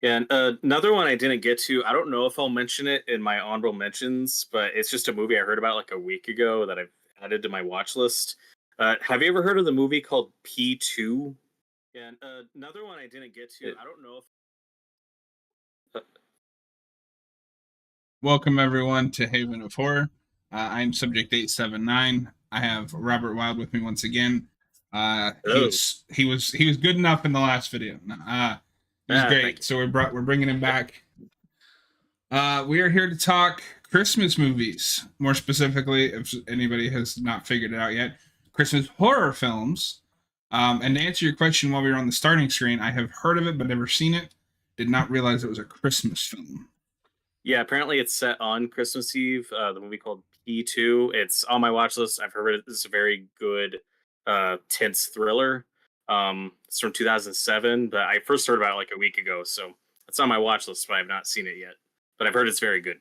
Yeah, and another one I didn't get to. I don't know if I'll mention it in my honorable mentions, but it's just a movie I heard about like a week ago that I've added to my watch list. Have you ever heard of the movie called P2? Yeah, and another one I didn't get to. I don't know if. Welcome everyone to Haven of Horror. I'm Subject879. I have Robert Wild with me once again. He Hello. was he was he was good enough in the last video. He was Thank great. you. So we're bringing him back. We are here to talk Christmas movies. More specifically, if anybody has not figured it out yet, Christmas horror films. And to answer your question while we were on the starting screen, I have heard of it but never seen it. Did not realize it was a Christmas film. Yeah, apparently it's set on Christmas Eve. The movie called P2. It's on my watch list. I've heard it's a very good, tense thriller. It's from 2007, but I first heard about it like a week ago, so it's on my watch list, but I've not seen it yet. But I've heard it's very good.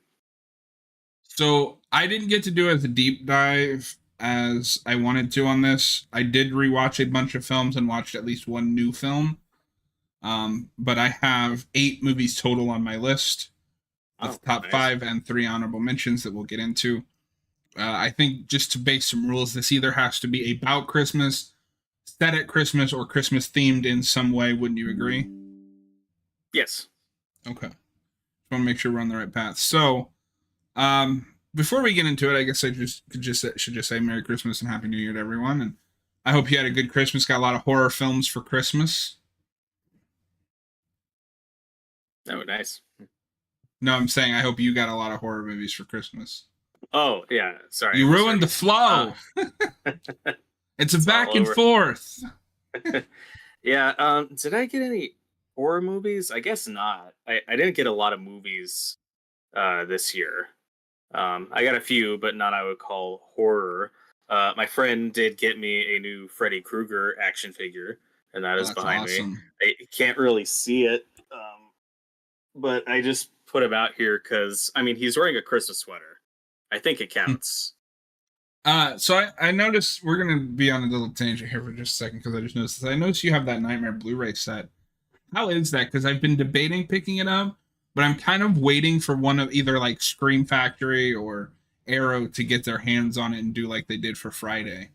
So I didn't get to do as a deep dive as I wanted to on this. I did rewatch a bunch of films and watched at least one new film. But I have 8 movies total on my list, Oh, with top nice. 5 and 3 honorable mentions that we'll get into. I think just to base some rules, this either has to be about Christmas, set at Christmas, or Christmas themed in some way. Wouldn't you agree? Yes. Okay. Just want to make sure we're on the right path. So, before we get into it, I guess I should just say Merry Christmas and Happy New Year to everyone. And I hope you had a good Christmas. Got a lot of horror films for Christmas. Oh, nice. No, I'm saying I hope you got a lot of horror movies for Christmas. Oh, yeah. Sorry, I You ruined misheard the you. flow. It's a It's all back and over. forth. Yeah. Did I get any horror movies? I guess not. I didn't get a lot of movies this year. I got a few, but none I would call horror. My friend did get me a new Freddy Krueger action figure, and that Oh, is that's behind me. awesome. I can't really see it, but I just put him out here because I mean he's wearing a Christmas sweater. I think it counts. So I noticed we're gonna be on a little tangent here for just a second because I just noticed this. I noticed you have that Nightmare Blu-ray set. How is that? Because I've been debating picking it up, but I'm kind of waiting for one of either like Scream Factory or Arrow to get their hands on it and do like they did for Friday.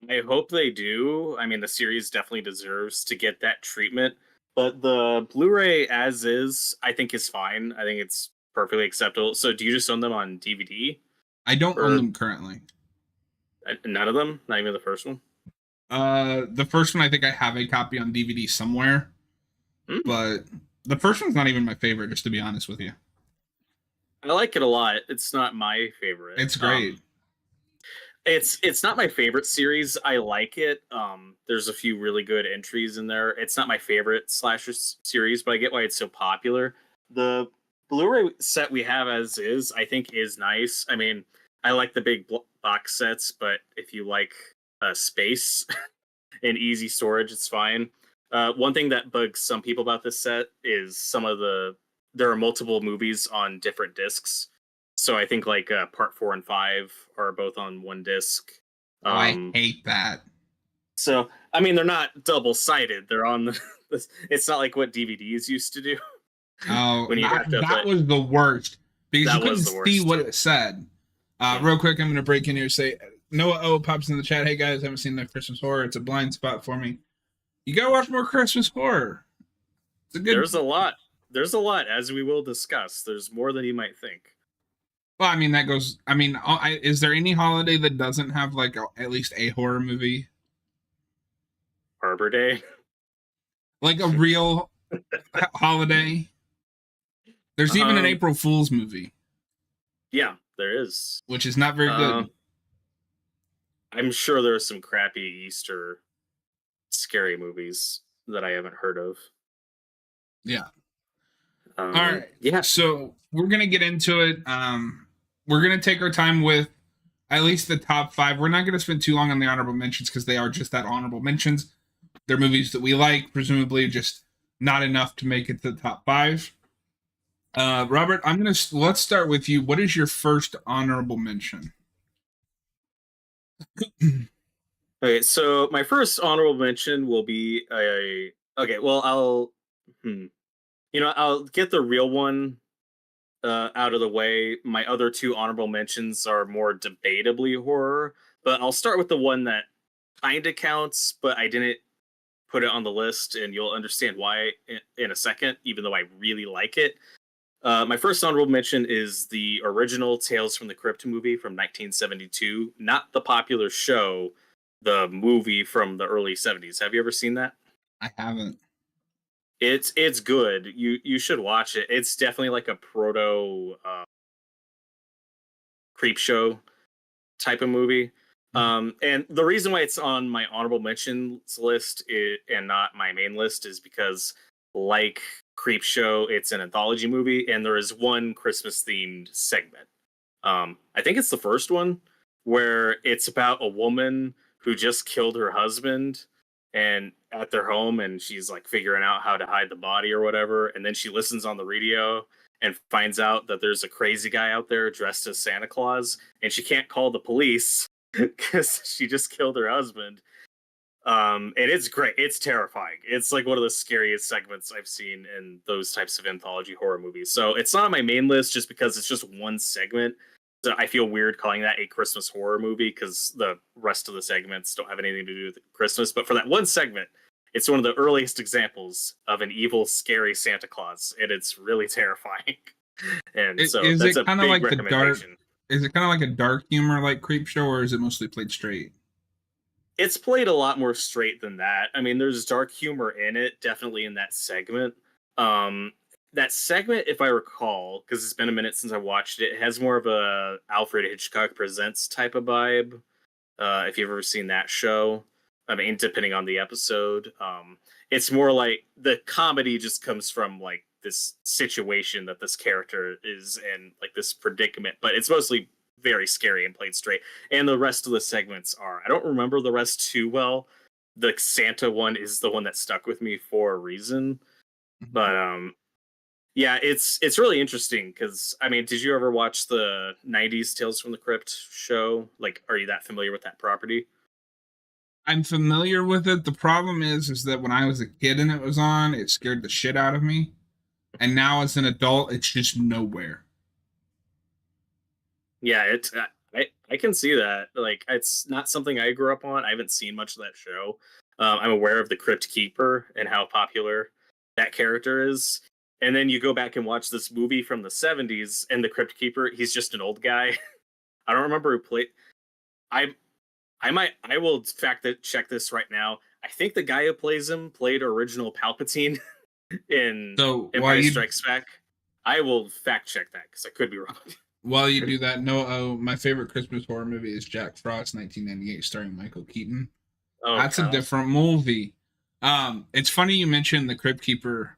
I hope they do. I mean, the series definitely deserves to get that treatment. But the Blu-ray as is, I think is fine. I think it's perfectly acceptable. So, do you just own them on DVD, I don't own or them currently. none of them? Not even the first one. The first one I think I have a copy on DVD somewhere, Hmm. but the first one's not even my favorite, just to be honest with you. I like it a lot. It's not my favorite. It's great. It's not my favorite series. I like it. There's a few really good entries in there. It's not my favorite slasher series, but I get why it's so popular. The Blu-ray set we have as is, I think, is nice. I mean, I like the big box sets, but if you like space and easy storage, it's fine. One thing that bugs some people about this set is there are multiple movies on different discs. So I think like part 4 and 5 are both on one disc. Oh, I Um, hate that. so I mean they're not double sided. They're on the. It's not like what DVDs used to do Oh, when you'd that have to that put. was the worst because you That couldn't was the see worst. what it said. Yeah. Real quick, I'm gonna break in here and say Noah O pops in the chat. Hey guys, haven't seen that Christmas horror. It's a blind spot for me. You gotta watch more Christmas horror. It's a good. There's a lot. There's a lot, as we will discuss. There's more than you might think. Well, I mean that goes. I mean, is there any holiday that doesn't have like at least a horror movie, Arbor Day. like a real holiday? There's even an Um, April Fool's movie, yeah, there is. which is not very Um, good. I'm sure there's some crappy Easter scary movies that I haven't heard of. Yeah. All right. Yeah. So we're gonna get into it. We're gonna take our time with at least the top 5. We're not gonna spend too long on the honorable mentions because they are just that, honorable mentions. They're movies that we like, presumably just not enough to make it to the top 5. Robert, let's start with you. What is your first honorable mention? Okay, so my first honorable mention will be a. Okay, well, I'll. Hmm. I'll get the real one out of the way. My other two honorable mentions are more debatably horror, but I'll start with the one that kind of counts, but I didn't put it on the list, and you'll understand why in a second, even though I really like it. My first honorable mention is the original Tales from the Crypt movie from 1972, not the popular show, the movie from the early 70s. Have you ever seen that? I haven't. It's good. You should watch it. It's definitely like a proto creep show type of movie. And the reason why it's on my honorable mentions list and not my main list is because, like Creep Show, it's an anthology movie, and there is one Christmas themed segment. I think it's the first one where it's about a woman who just killed her husband and at their home, and she's like figuring out how to hide the body or whatever, and then she listens on the radio and finds out that there's a crazy guy out there dressed as Santa Claus, and she can't call the police because she just killed her husband. And it's great. It's terrifying. It's like one of the scariest segments I've seen in those types of anthology horror movies. So it's not on my main list just because it's just one segment. So I feel weird calling that a Christmas horror movie because the rest of the segments don't have anything to do with Christmas. But for that one segment, it's one of the earliest examples of an evil, scary Santa Claus, and it's really terrifying. And so Is that's it a kind of big like the dark? recommendation. Is it kind of like a dark humor like Creep Show, or is it mostly played straight? It's played a lot more straight than that. I mean, there's dark humor in it, definitely in that segment. Um, that segment, if I recall, because it's been a minute since I watched it, it has more of a Alfred Hitchcock Presents type of vibe. If you've ever seen that show, I mean, depending on the episode, it's more like the comedy just comes from like this situation that this character is in, like this predicament, but it's mostly very scary and played straight. And the rest of the segments are, I don't remember the rest too well. The Santa one is the one that stuck with me for a reason. But yeah, it's really interesting because I mean, did you ever watch the 90s Tales from the Crypt show? Like, are you that familiar with that property? I'm familiar with it. The problem is that when I was a kid and it was on, it scared the shit out of me. And now as an adult, it's just nowhere. Yeah, I can see that. Like, it's not something I grew up on. I haven't seen much of that show. I'm aware of the Crypt Keeper and how popular that character is. And then you go back and watch this movie from the 70s, and the Crypt Keeper, he's just an old guy. I don't remember who played. I I will fact that check this right now. I think the guy who plays him played original Palpatine in So Empire Strikes Back. I will fact check that because I could be wrong. while you do that, no, my favorite Christmas horror movie is Jack Frost, 1998, starring Michael Keaton. Oh, That's a different movie. It's funny you mentioned the Crypt Keeper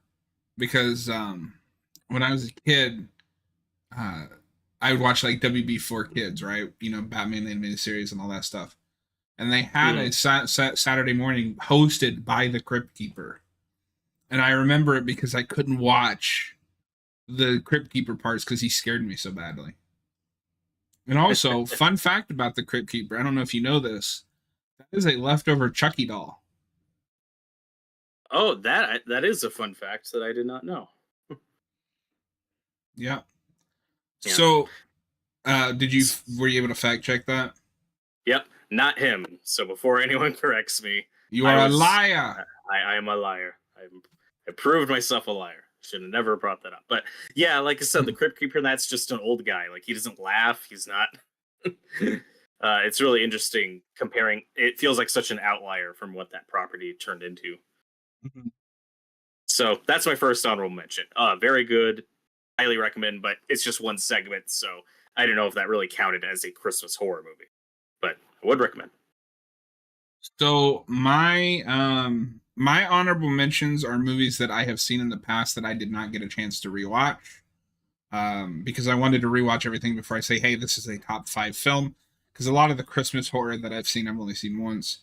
because when I was a kid, I would watch like WB4 Kids, right? You know, Batman animated series and all that stuff. And they had a Saturday morning hosted by the Crypt Keeper. And I remember it because I couldn't watch the Crypt Keeper parts because he scared me so badly. And also, fun fact about the Crypt Keeper, I don't know if you know this, that is a leftover Chucky doll. Oh, that is a fun fact that I did not know. Yeah. Yeah. So, were you able to fact check that? Yep, not him. So before anyone corrects me, You are a liar. I am a liar. I proved myself a liar. Should have never brought that up. But yeah, like I said, the Crypt Keeper, that's just an old guy. Like, he doesn't laugh. He's not. It's really interesting comparing. It feels like such an outlier from what that property turned into. Mhm. So that's my first honorable mention. Very good. Highly recommend, but it's just one segment. So I don't know if that really counted as a Christmas horror movie, but I would recommend. So my honorable mentions are movies that I have seen in the past that I did not get a chance to rewatch. Because I wanted to rewatch everything before I say, hey, this is a top 5 film. Because a lot of the Christmas horror that I've seen, I've only seen once.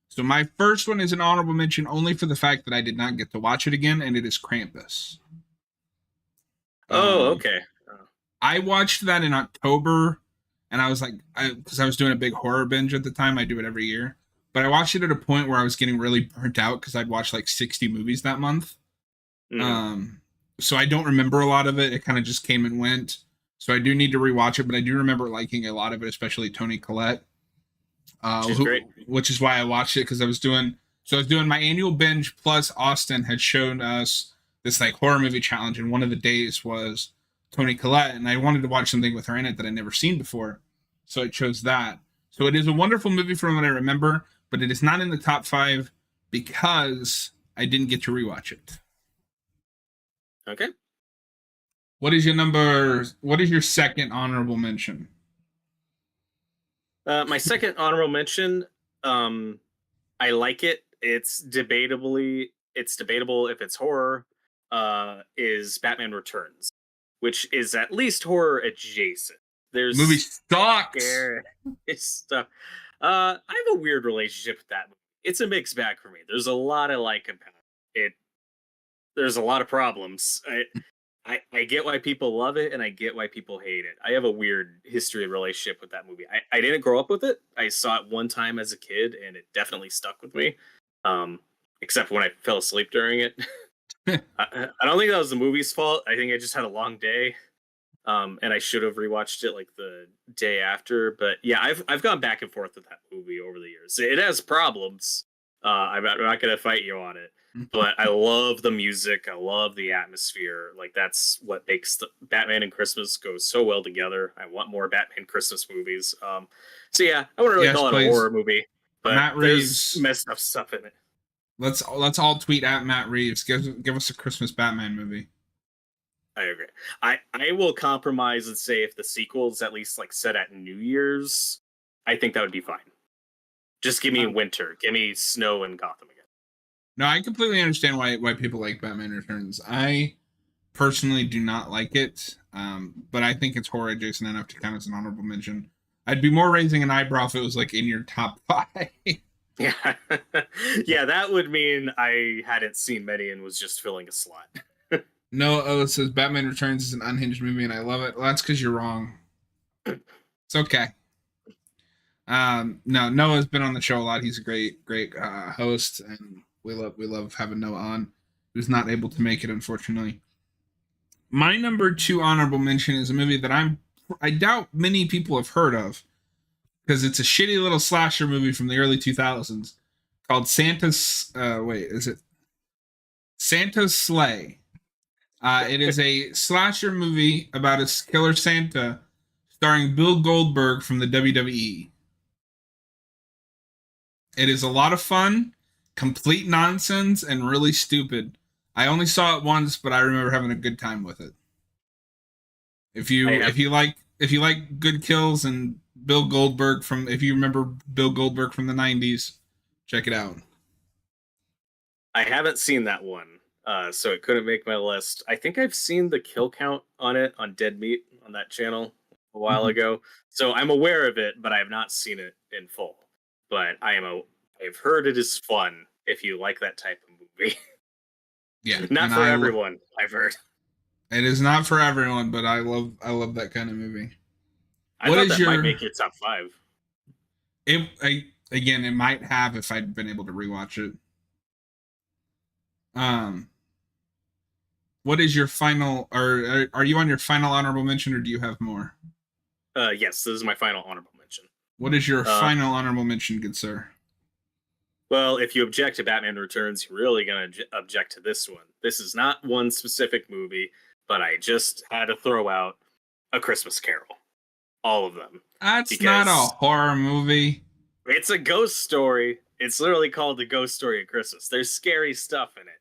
So my first one is an honorable mention only for the fact that I did not get to watch it again, and it is Krampus. Oh, okay. I watched that in October, and I was like, because I was doing a big horror binge at the time. I do it every year. But I watched it at a point where I was getting really burnt out because I'd watched like 60 movies that month. so I don't remember a lot of it. It kind of just came and went. So I do need to rewatch it, but I do remember liking a lot of it, especially Toni Collette, She's great. which is why I watched it because I was doing my annual binge. Plus, Austin had shown us this like horror movie challenge, and one of the days was Toni Collette, and I wanted to watch something with her in it that I'd never seen before, so I chose that. So it is a wonderful movie from what I remember, but it is not in the top 5 because I didn't get to rewatch it. Okay. What is your number? What is your second honorable mention? My second honorable mention, I like it. It's debatable if it's horror. Is Batman Returns, which is at least horror adjacent. There's Movie sucks. It's stuff. I have a weird relationship with that movie. It's a mixed bag for me. There's a lot I like about it. There's a lot of problems. I get why people love it, and I get why people hate it. I have a weird history and relationship with that movie. I didn't grow up with it. I saw it one time as a kid, and it definitely stuck with me. Except when I fell asleep during it. I don't think that was the movie's fault. I think I just had a long day, and I should have rewatched it like the day after. But yeah, I've gone back and forth with that movie over the years. It has problems. I'm not going to fight you on it, but I love the music. I love the atmosphere. Like that's what makes the Batman and Christmas go so well together. I want more Batman Christmas movies. So yeah, I wouldn't really call it a horror movie, but Matt Reeves, there's messed up stuff in it. Let's all tweet at Matt Reeves. Give us a Christmas Batman movie. I agree. I will compromise and say if the sequel's at least like set at New Year's, I think that would be fine. Just give me winter. Give me snow in Gotham again. No, I completely understand why people like Batman Returns. I personally do not like it, but I think it's horror adjacent enough to count as an honorable mention. I'd be more raising an eyebrow if it was like in your top 5. Yeah, yeah, that would mean I hadn't seen many and was just filling a slot. Noah says Batman Returns is an unhinged movie and I love it. Well, that's because you're wrong. It's okay. No, Noah's been on the show a lot. He's a great host, and we love having Noah on. Who's not able to make it, unfortunately. My number 2 honorable mention is a movie that I doubt many people have heard of, because it's a shitty little slasher movie from the early 2000s called Santa's Sleigh. It is a slasher movie about a killer Santa starring Bill Goldberg from the WWE. It is a lot of fun, complete nonsense, and really stupid. I only saw it once, but I remember having a good time with it. If you like good kills and Bill Goldberg if you remember Bill Goldberg from the 90s, check it out. I haven't seen that one, so it couldn't make my list. I think I've seen the kill count on it on Dead Meat on that channel a while ago, so I'm aware of it, but I have not seen it in full. But I've heard it is fun if you like that type of movie. Yeah, not for everyone. I've heard it is not for everyone, but I love that kind of movie. I thought that might make your top 5. It might have if I'd been able to rewatch it. What is your final, or are you on your final honorable mention, or do you have more? Yes, this is my final honorable mention. What is your final honorable mention, good sir? Well, if you object to Batman Returns, you're really going to object to this one. This is not one specific movie, but I just had to throw out A Christmas Carol. All of them. That's not a horror movie. It's a ghost story. It's literally called The Ghost Story of Christmas. There's scary stuff in it.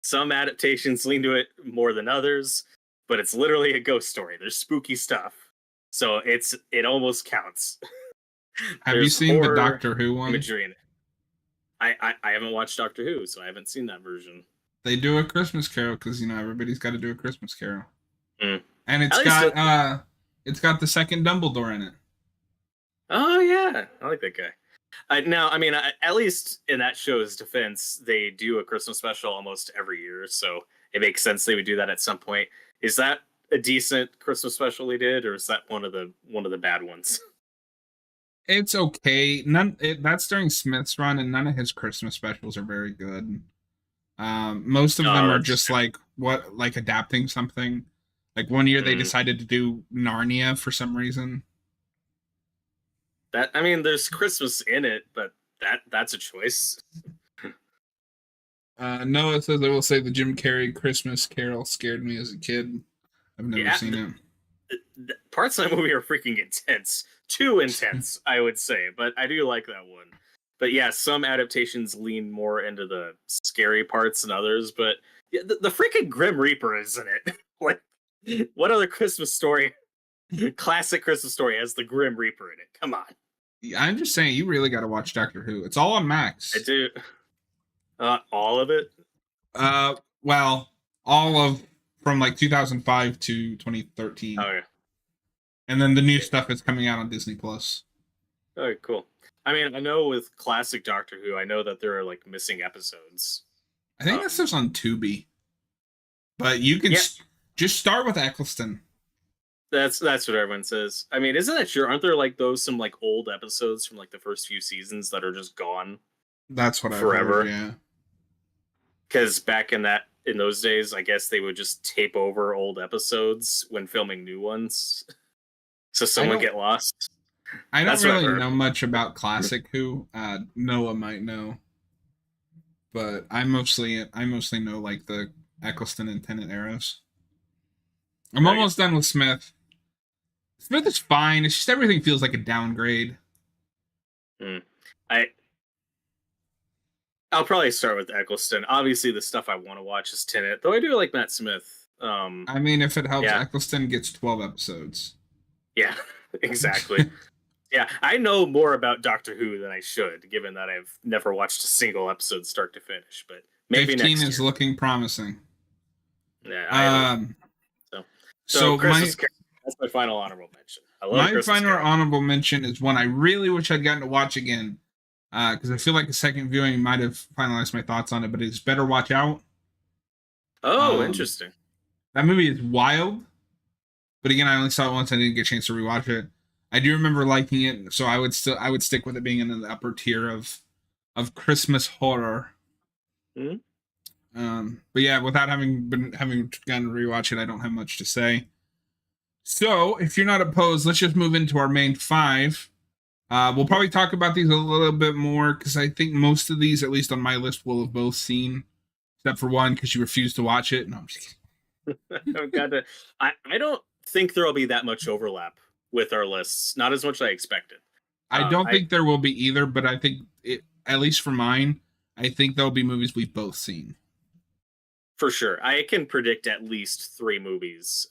Some adaptations lean to it more than others, but it's literally a ghost story. There's spooky stuff. So it almost counts. Have you seen the Doctor Who one? Imagery in it. I haven't watched Doctor Who, so I haven't seen that version. They do A Christmas Carol because everybody's got to do A Christmas Carol, and it's got the second Dumbledore in it. Oh yeah, I like that guy. Now, I mean, at least in that show's defense, they do a Christmas special almost every year, so it makes sense they would do that at some point. Is that a decent Christmas special they did, or is that one of the bad ones? It's okay. That's during Smith's run, and none of his Christmas specials are very good. Most of them are just like like adapting something. Like one year they Mm. decided to do Narnia for some reason. That I mean, there's Christmas in it, but that's a choice. Noah says I will say the Jim Carrey Christmas Carol scared me as a kid. I've never Yeah, seen it. parts of that movie are freaking intense. Too intense, I would say, but I do like that one. But yeah, some adaptations lean more into the scary parts than others. But yeah, the freaking Grim Reaper is in it. Like, what other Christmas story, classic Christmas story, has the Grim Reaper in it? Come on, I'm just saying, you really got to watch Doctor Who. It's all on I Max. do. All of it. Well, all of from like 2005 to 2013, Oh yeah. and then the new stuff is coming out on Disney Plus. Oh, cool. I mean, I know with classic Doctor Who, I know that there are like missing episodes. I think that stuff's on Tubi, but you can just start with Eccleston. That's what everyone says. I mean, isn't that true? Aren't there like some like old episodes from like the first few seasons that are just gone That's what forever? I've heard, yeah. Because back in those days, I guess they would just tape over old episodes when filming new ones, so someone get lost. I don't That's what I've really heard. know much about classic Who. Noah might know, but I mostly know like the Eccleston and Tennant eras. I'm almost done with Smith. Smith is fine. It's just everything feels like a downgrade. I'll probably start with Eccleston. Obviously, the stuff I want to watch is Tenet, though I do like Matt Smith. I mean, if it helps, Eccleston gets 12 episodes. Yeah, exactly. Yeah, I know more about Doctor Who than I should, given that I've never watched a single episode start to finish. But maybe 15 next year. is looking promising. Yeah. So Christmas Carol, that's my final honorable mention. I love my final honorable mention is one I really wish I'd gotten to watch again, because I feel like a second viewing might have finalized my thoughts on it. But it's Better Watch Out. Oh, interesting. That movie is wild, but again, I only saw it once. I didn't get a chance to rewatch it. I do remember liking it, so I would stick with it being in the upper tier of Christmas horror. Mm-hmm. But yeah, without having gotten to rewatch it, I don't have much to say. So if you're not opposed, let's just move into our main 5. We'll probably talk about these a little bit more because I think most of these, at least on my list, we'll have both seen, except for one because you refused to watch it. No, I'm just kidding. I don't think there'll be that much overlap with our lists. Not as much as I expected. I don't think there will be either, but I think at least for mine, I think there'll be movies we've both seen. For sure. I can predict at least 3 movies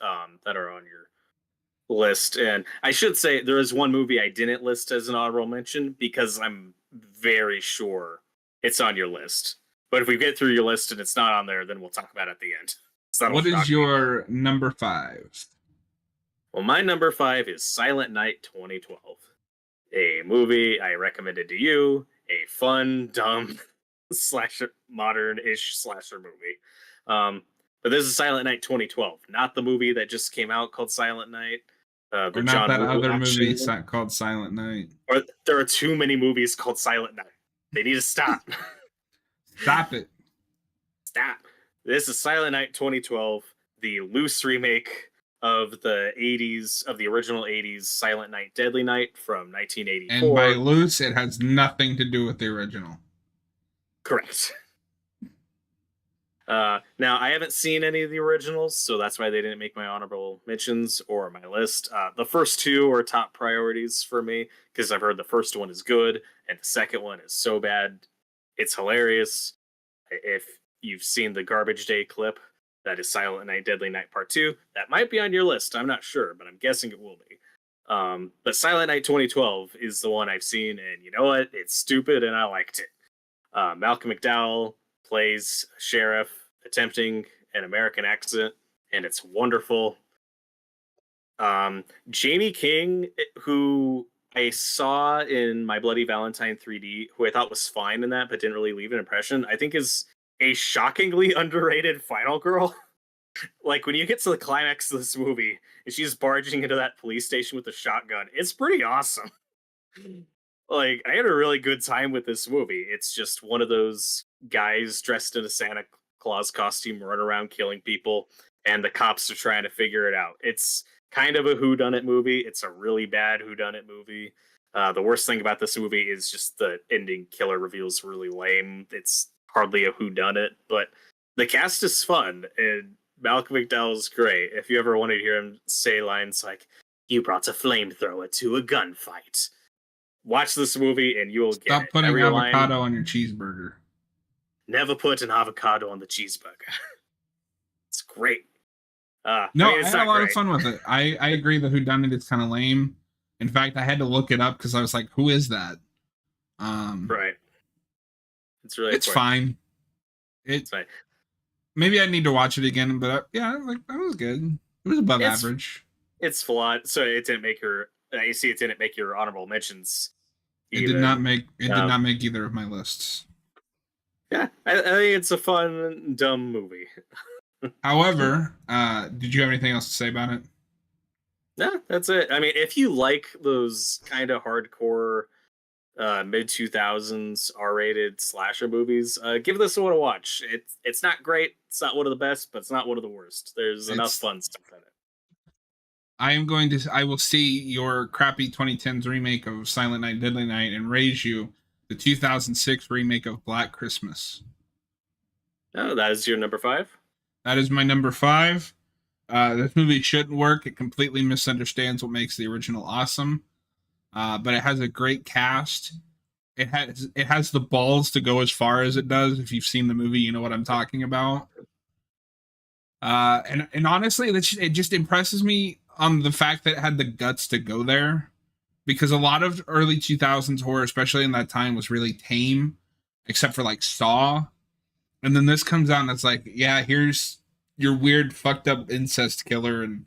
that are on your list. And I should say there is one movie I didn't list as an honorable mention because I'm very sure it's on your list. But if we get through your list and it's not on there, then we'll talk about it at the end. What is your number 5? Well, my number 5 is Silent Night 2012. A movie I recommended to you. A fun, dumb, slasher, modern-ish slasher movie. But this is Silent Night 2012, not the movie that just came out called Silent Night. Or not John that Woo other movie called Silent Night. Or there are too many movies called Silent Night. They need to stop. Stop it. Stop. This is Silent Night 2012, the loose remake of the 80s, of the original 80s Silent Night Deadly Night from 1984. And by loose, it has nothing to do with the original. Correct. Now, I haven't seen any of the originals, so that's why they didn't make my honorable mentions or my list. The first 2 are top priorities for me, because I've heard the first one is good, and the second one is so bad, it's hilarious. If you've seen the Garbage Day clip, that is Silent Night Deadly Night Part 2, that might be on your list. I'm not sure, but I'm guessing it will be. But Silent Night 2012 is the one I've seen, and you know what? It's stupid, and I liked it. Malcolm McDowell plays a sheriff attempting an American accent, and it's wonderful. Jamie King, who I saw in My Bloody Valentine 3D, who I thought was fine in that, but didn't really leave an impression, I think is a shockingly underrated final girl. Like, when you get to the climax of this movie, and she's barging into that police station with a shotgun, it's pretty awesome. Like, I had a really good time with this movie. It's just one of those guys dressed in a Santa Claus costume run around killing people, and the cops are trying to figure it out. It's kind of a whodunit movie. It's a really bad whodunit movie. The worst thing about this movie is just the ending killer reveal is really lame. It's hardly a whodunit, but the cast is fun, and Malcolm McDowell is great. If you ever wanted to hear him say lines like, "You brought a flamethrower to a gunfight," watch this movie and you will get Stop it. putting Every avocado line, on your cheeseburger. never put an avocado on the cheeseburger. It's great. No, I mean, I it's had a not lot great. of fun with it. I agree that whodunit is kind of lame. In fact, I had to look it up because I was like, "Who is that?" Right. It's really It's quick. fine. It's fine. Maybe I need to watch it again, but yeah, like that was good. It was above average. It's flawed, so it didn't make your. You see, it didn't make your honorable mentions. It did not Even. make did not make either of my lists. Yeah, I think it's a fun, dumb movie. However, did you have anything else to say about it? No, that's it. I mean, if you like those kind of hardcore mid 2000s R-rated slasher movies, give this one a watch. It's not great. It's not one of the best, but it's not one of the worst. There's enough fun stuff in it. I will see your crappy 2010s remake of Silent Night, Deadly Night and raise you the 2006 remake of Black Christmas. Oh, that is your number 5? That is my number 5. This movie shouldn't work. It completely misunderstands what makes the original awesome. But it has a great cast. It has the balls to go as far as it does. If you've seen the movie, you know what I'm talking about. And honestly, it just impresses me on the fact that it had the guts to go there, because a lot of early 2000s horror, especially in that time, was really tame, except for like Saw. And then this comes out and it's like, yeah, here's your weird fucked up incest killer, and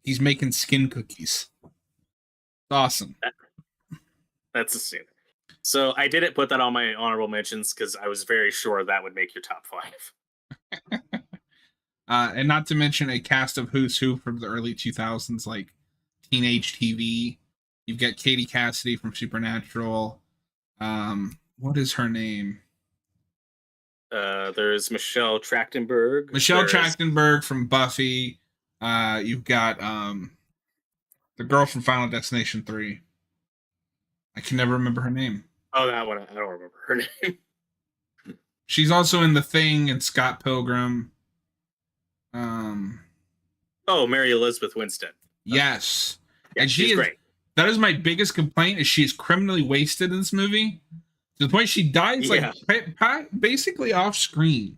he's making skin cookies. It's awesome. That's a scene. So I didn't put that on my honorable mentions because I was very sure that would make your top 5. And not to mention a cast of who's who from the early 2000s, like Teenage TV. You've got Katie Cassidy from Supernatural. What is her name? There's Michelle Trachtenberg. Michelle Trachtenberg from Buffy. You've got the girl from Final Destination 3. I can never remember her name. Oh, that one. I don't remember her name. She's also in The Thing and Scott Pilgrim. Oh, Mary Elizabeth Winstead. Yes. Yeah, and she's great. That is my biggest complaint, is she's criminally wasted in this movie. To the point she dies basically off screen.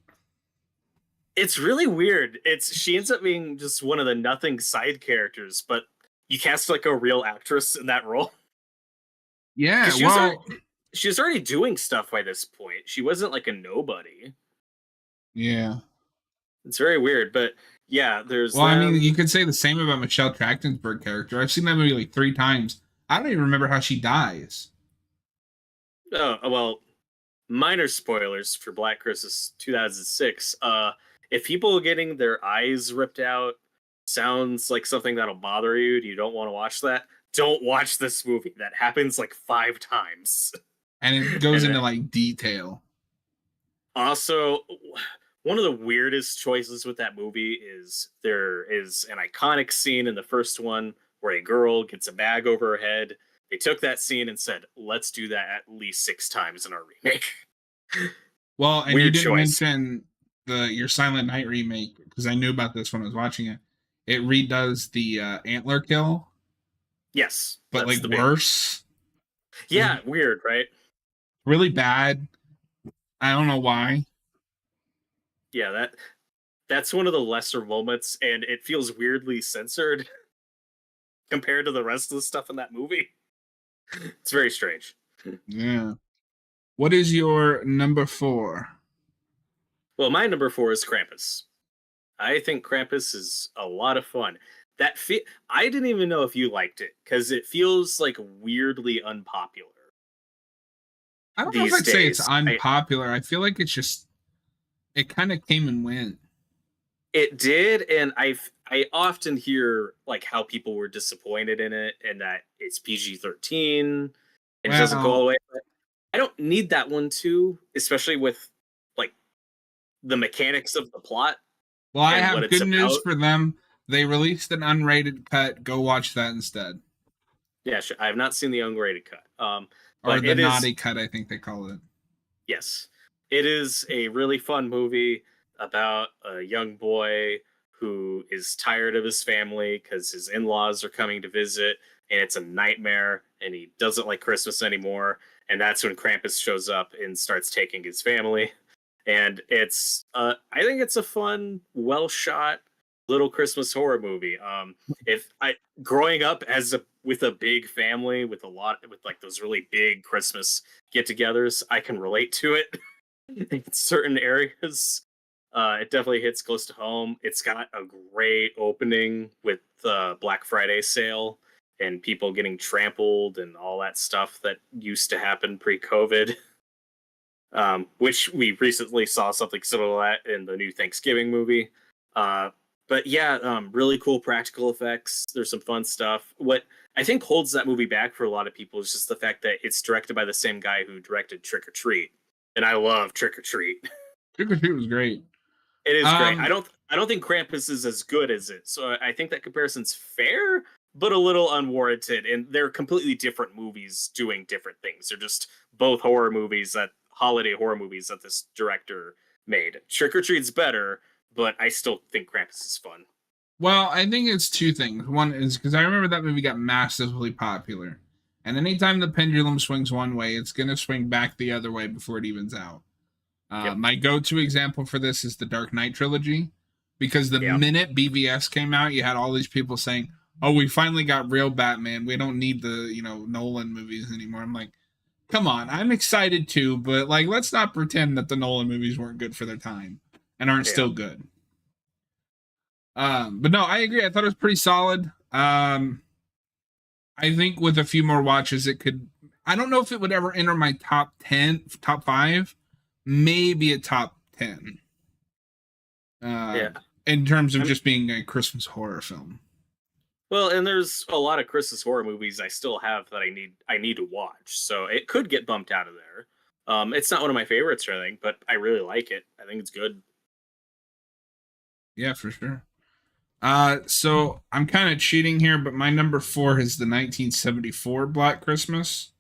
It's really weird. She ends up being just one of the nothing side characters, but you cast like a real actress in that role. Yeah, she was already doing stuff by this point. She wasn't like a nobody. Yeah. It's very weird, but yeah, there's. Well, I mean, you could say the same about Michelle Trachtenberg character. I've seen that movie like 3 times. I don't even remember how she dies. Oh, well, minor spoilers for Black Christmas 2006. If people getting their eyes ripped out sounds like something that'll bother you, and you don't want to watch that, don't watch this movie. That happens like 5 times. And it goes into like detail. Also, one of the weirdest choices with that movie is there is an iconic scene in the first one where a girl gets a bag over her head. They took that scene and said, let's do that at least 6 times in our remake. Well, and weird you didn't mention your Silent Night remake, because I knew about this when I was watching it. It redoes the antler kill. Yes. But like worse. Yeah, weird, right? Really bad. I don't know why. Yeah, that's one of the lesser moments, and it feels weirdly censored compared to the rest of the stuff in that movie. It's very strange. Yeah. What is your number 4? Well, my number 4 is Krampus. I think Krampus is a lot of fun. I didn't even know if you liked it, because it feels like weirdly unpopular. I don't know if I'd say it's unpopular. I feel like it's just, it kind of came and went. It did, and I often hear like how people were disappointed in it, and that it's PG-13 and it doesn't go all the way. But I don't need that one too, especially with like the mechanics of the plot Well, I and what have it's good news about. for them. They released an unrated cut. Go watch that instead. Yeah, sure. I have not seen the unrated cut. Or But the it is, naughty cut, I think they call it. yes, it is a really fun movie about a young boy who is tired of his family because his in-laws are coming to visit, and it's a nightmare, and he doesn't like Christmas anymore. And that's when Krampus shows up and starts taking his family. And it's, I think it's a fun, well shot little Christmas horror movie. If I growing up as a with a big family with a lot with like those really big Christmas get-togethers, I can relate to it in certain areas. It definitely hits close to home. It's got a great opening with the Black Friday sale and people getting trampled and all that stuff that used to happen pre-COVID. Which we recently saw something similar to that in the new Thanksgiving movie. Uh, but yeah, really cool practical effects. There's some fun stuff. What I think holds that movie back for a lot of people is just the fact that it's directed by the same guy who directed Trick or Treat, and I love Trick or Treat. Trick or Treat was great. It is great. Um, I don't think Krampus is as good as it. So I think that comparison's fair, but a little unwarranted. And they're completely different movies doing different things. They're just both holiday horror movies that this director made. Trick or Treat's better, but I still think Krampus is fun. well, I think it's two things. One is because I remember that movie got massively popular. And anytime the pendulum swings one way, it's going to swing back the other way before it evens out. Yep. My go-to example for this is the Dark Knight trilogy, because the Yeah. minute BVS came out, you had all these people saying, "Oh, we finally got real Batman. We don't need the Nolan movies anymore." I'm like, come on, I'm excited too, but like, let's not pretend that the Nolan movies weren't good for their time and aren't Yeah. still good. But no, I agree. I thought it was pretty solid. I think with a few more watches, it could. I don't know if it would ever enter my top 10, top 5, maybe a top 10. Yeah. In terms of just being a Christmas horror film. Well, and there's a lot of Christmas horror movies I still have that I need to watch, so it could get bumped out of there. It's not one of my favorites or anything, but I really like it. I think it's good. Yeah, for sure. So I'm kind of cheating here, but my number 4 is the 1974 Black Christmas.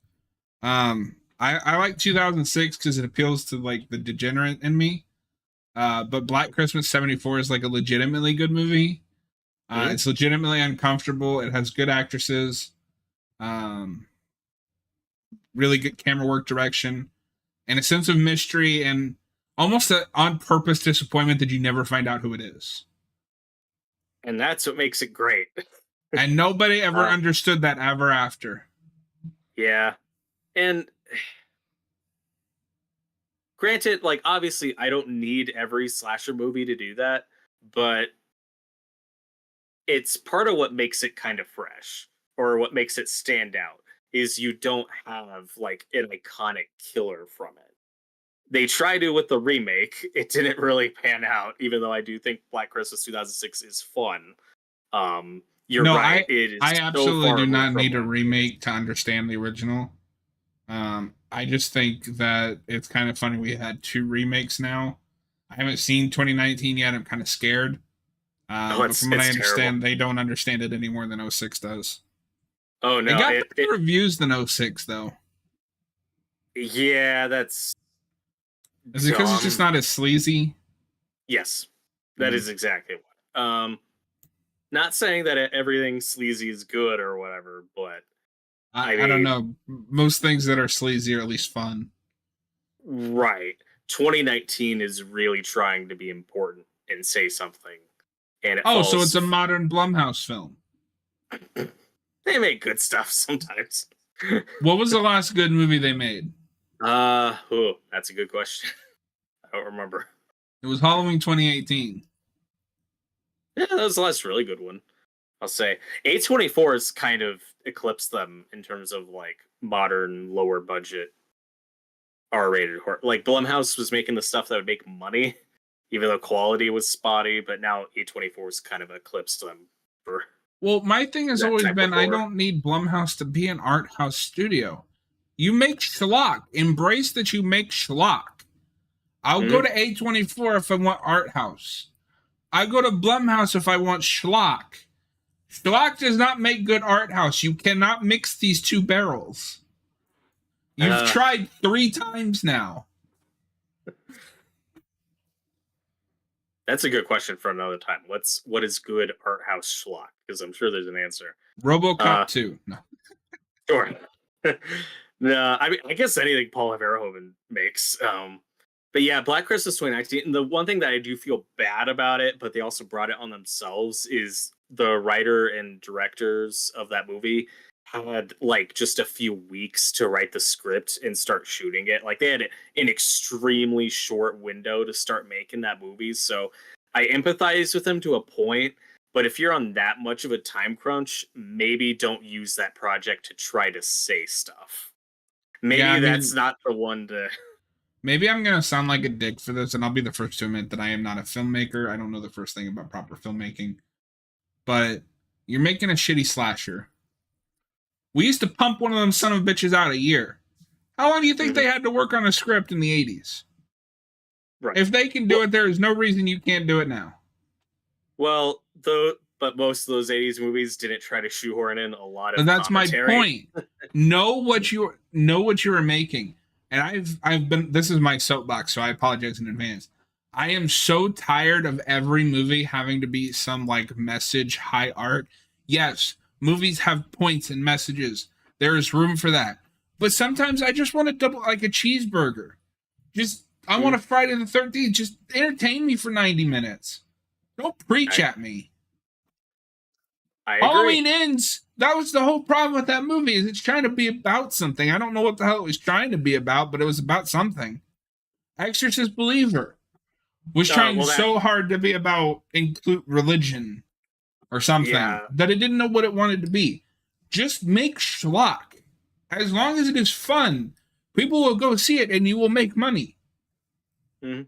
I like 2006 because it appeals to like the degenerate in me. But Black Christmas 74 is like a legitimately good movie. It's legitimately uncomfortable. It has good actresses, really good camera work, direction, and a sense of mystery, and almost an on purpose disappointment that you never find out who it is. And that's what makes it great. And nobody ever understood that ever after. Yeah. And granted, like, obviously, I don't need every slasher movie to do that, but it's part of what makes it kind of fresh or what makes it stand out is you don't have like an iconic killer from it. They tried to with the remake. It didn't really pan out, even though I do think Black Christmas 2006 is fun. You're No, right. It is I so absolutely far do removed not from need a what it remake is. to understand the original. I just think that it's kind of funny we had 2 remakes now. I haven't seen 2019 yet. I'm kind of scared. Oh, But from what I it's terrible. understand, they don't understand it any more than '06 does. Oh It no, got better reviews than '06 though. yeah, that's Is it because it's just dumb. not as sleazy? Yes, that is exactly what. Not saying that everything sleazy is good or whatever, but I I don't mean, know. Most things that are sleazy are at least fun. right. 2019 is really trying to be important and say something, and it Oh, so it's a falls. modern Blumhouse film. They make good stuff sometimes. What was the last good movie they made? Oh, that's a good question. I don't remember. It was Halloween 2018. Yeah, that was the last really good one. I'll say A24 has kind of eclipsed them in terms of like modern lower budget R-rated horror. Like Blumhouse was making the stuff that would make money, even though quality was spotty. But now A24's kind of eclipsed them for Well, my thing has that always type of been I horror. don't need Blumhouse to be an art house studio. You make schlock. Embrace that you make schlock. I'll go Mhm. to A24 if I want art house. I go to Blumhouse if I want schlock. Schlock does not make good art house. You cannot mix these two barrels. You've Uh, tried 3 times now. that's a good question for another time. What is good art house schlock? Because I'm sure there's an answer. RoboCop Uh, 2. No. sure. No, I mean, I guess anything Paul Verhoeven makes. But yeah, Black Christmas 2019. And the one thing that I do feel bad about it, but they also brought it on themselves, is the writer and directors of that movie had like just a few weeks to write the script and start shooting it. Like they had an extremely short window to start making that movie. So I empathize with them to a point. But if you're on that much of a time crunch, maybe don't use that project to try to say stuff. Yeah, Maybe I that's mean, not the one to. maybe I'm going to sound like a dick for this, and I'll be the first to admit that I am not a filmmaker. I don't know the first thing about proper filmmaking. But you're making a shitty slasher. We used to pump one of them son of bitches out a year. How long do you think Mhm. they had to work on a script in the 80s? Right. If they can do Well, it, there is no reason you can't do it now. but most of those '80s movies didn't try to shoehorn in a lot And of that's my commentary. point. Know what you are making. And I've been this is my soapbox, so I apologize in advance. I am so tired of every movie having to be some like message high art. Yes, movies have points and messages. There is room for that. But sometimes I just want to double like a cheeseburger. Just I want Mhm. a Friday the 13th. Just entertain me for 90 minutes. Don't preach I at me. I agree. Halloween Ends. That was the whole problem with that movie. Is it's trying to be about something. I don't know what the hell it was trying to be about, but it was about something. Exorcist Believer was trying Well, that so hard to be about include religion or something yeah. that it didn't know what it wanted to be. Just make schlock. As long as it is fun, people will go see it and you will make money. Mhm.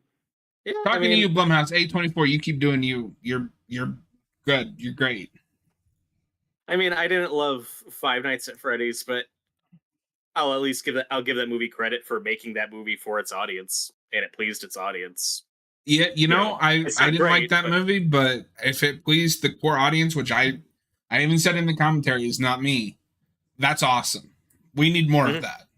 Yeah. Talking to you, Blumhouse, A24, you keep doing you. You're good. You're great. I didn't love Five Nights at Freddy's, but I'll at least I'll give that movie credit for making that movie for its audience, and it pleased its audience. Yeah, It's I not didn't like great, that but movie, but if it pleased the core audience, which I even said in the commentary is not me, that's awesome. We need more of mhm. that.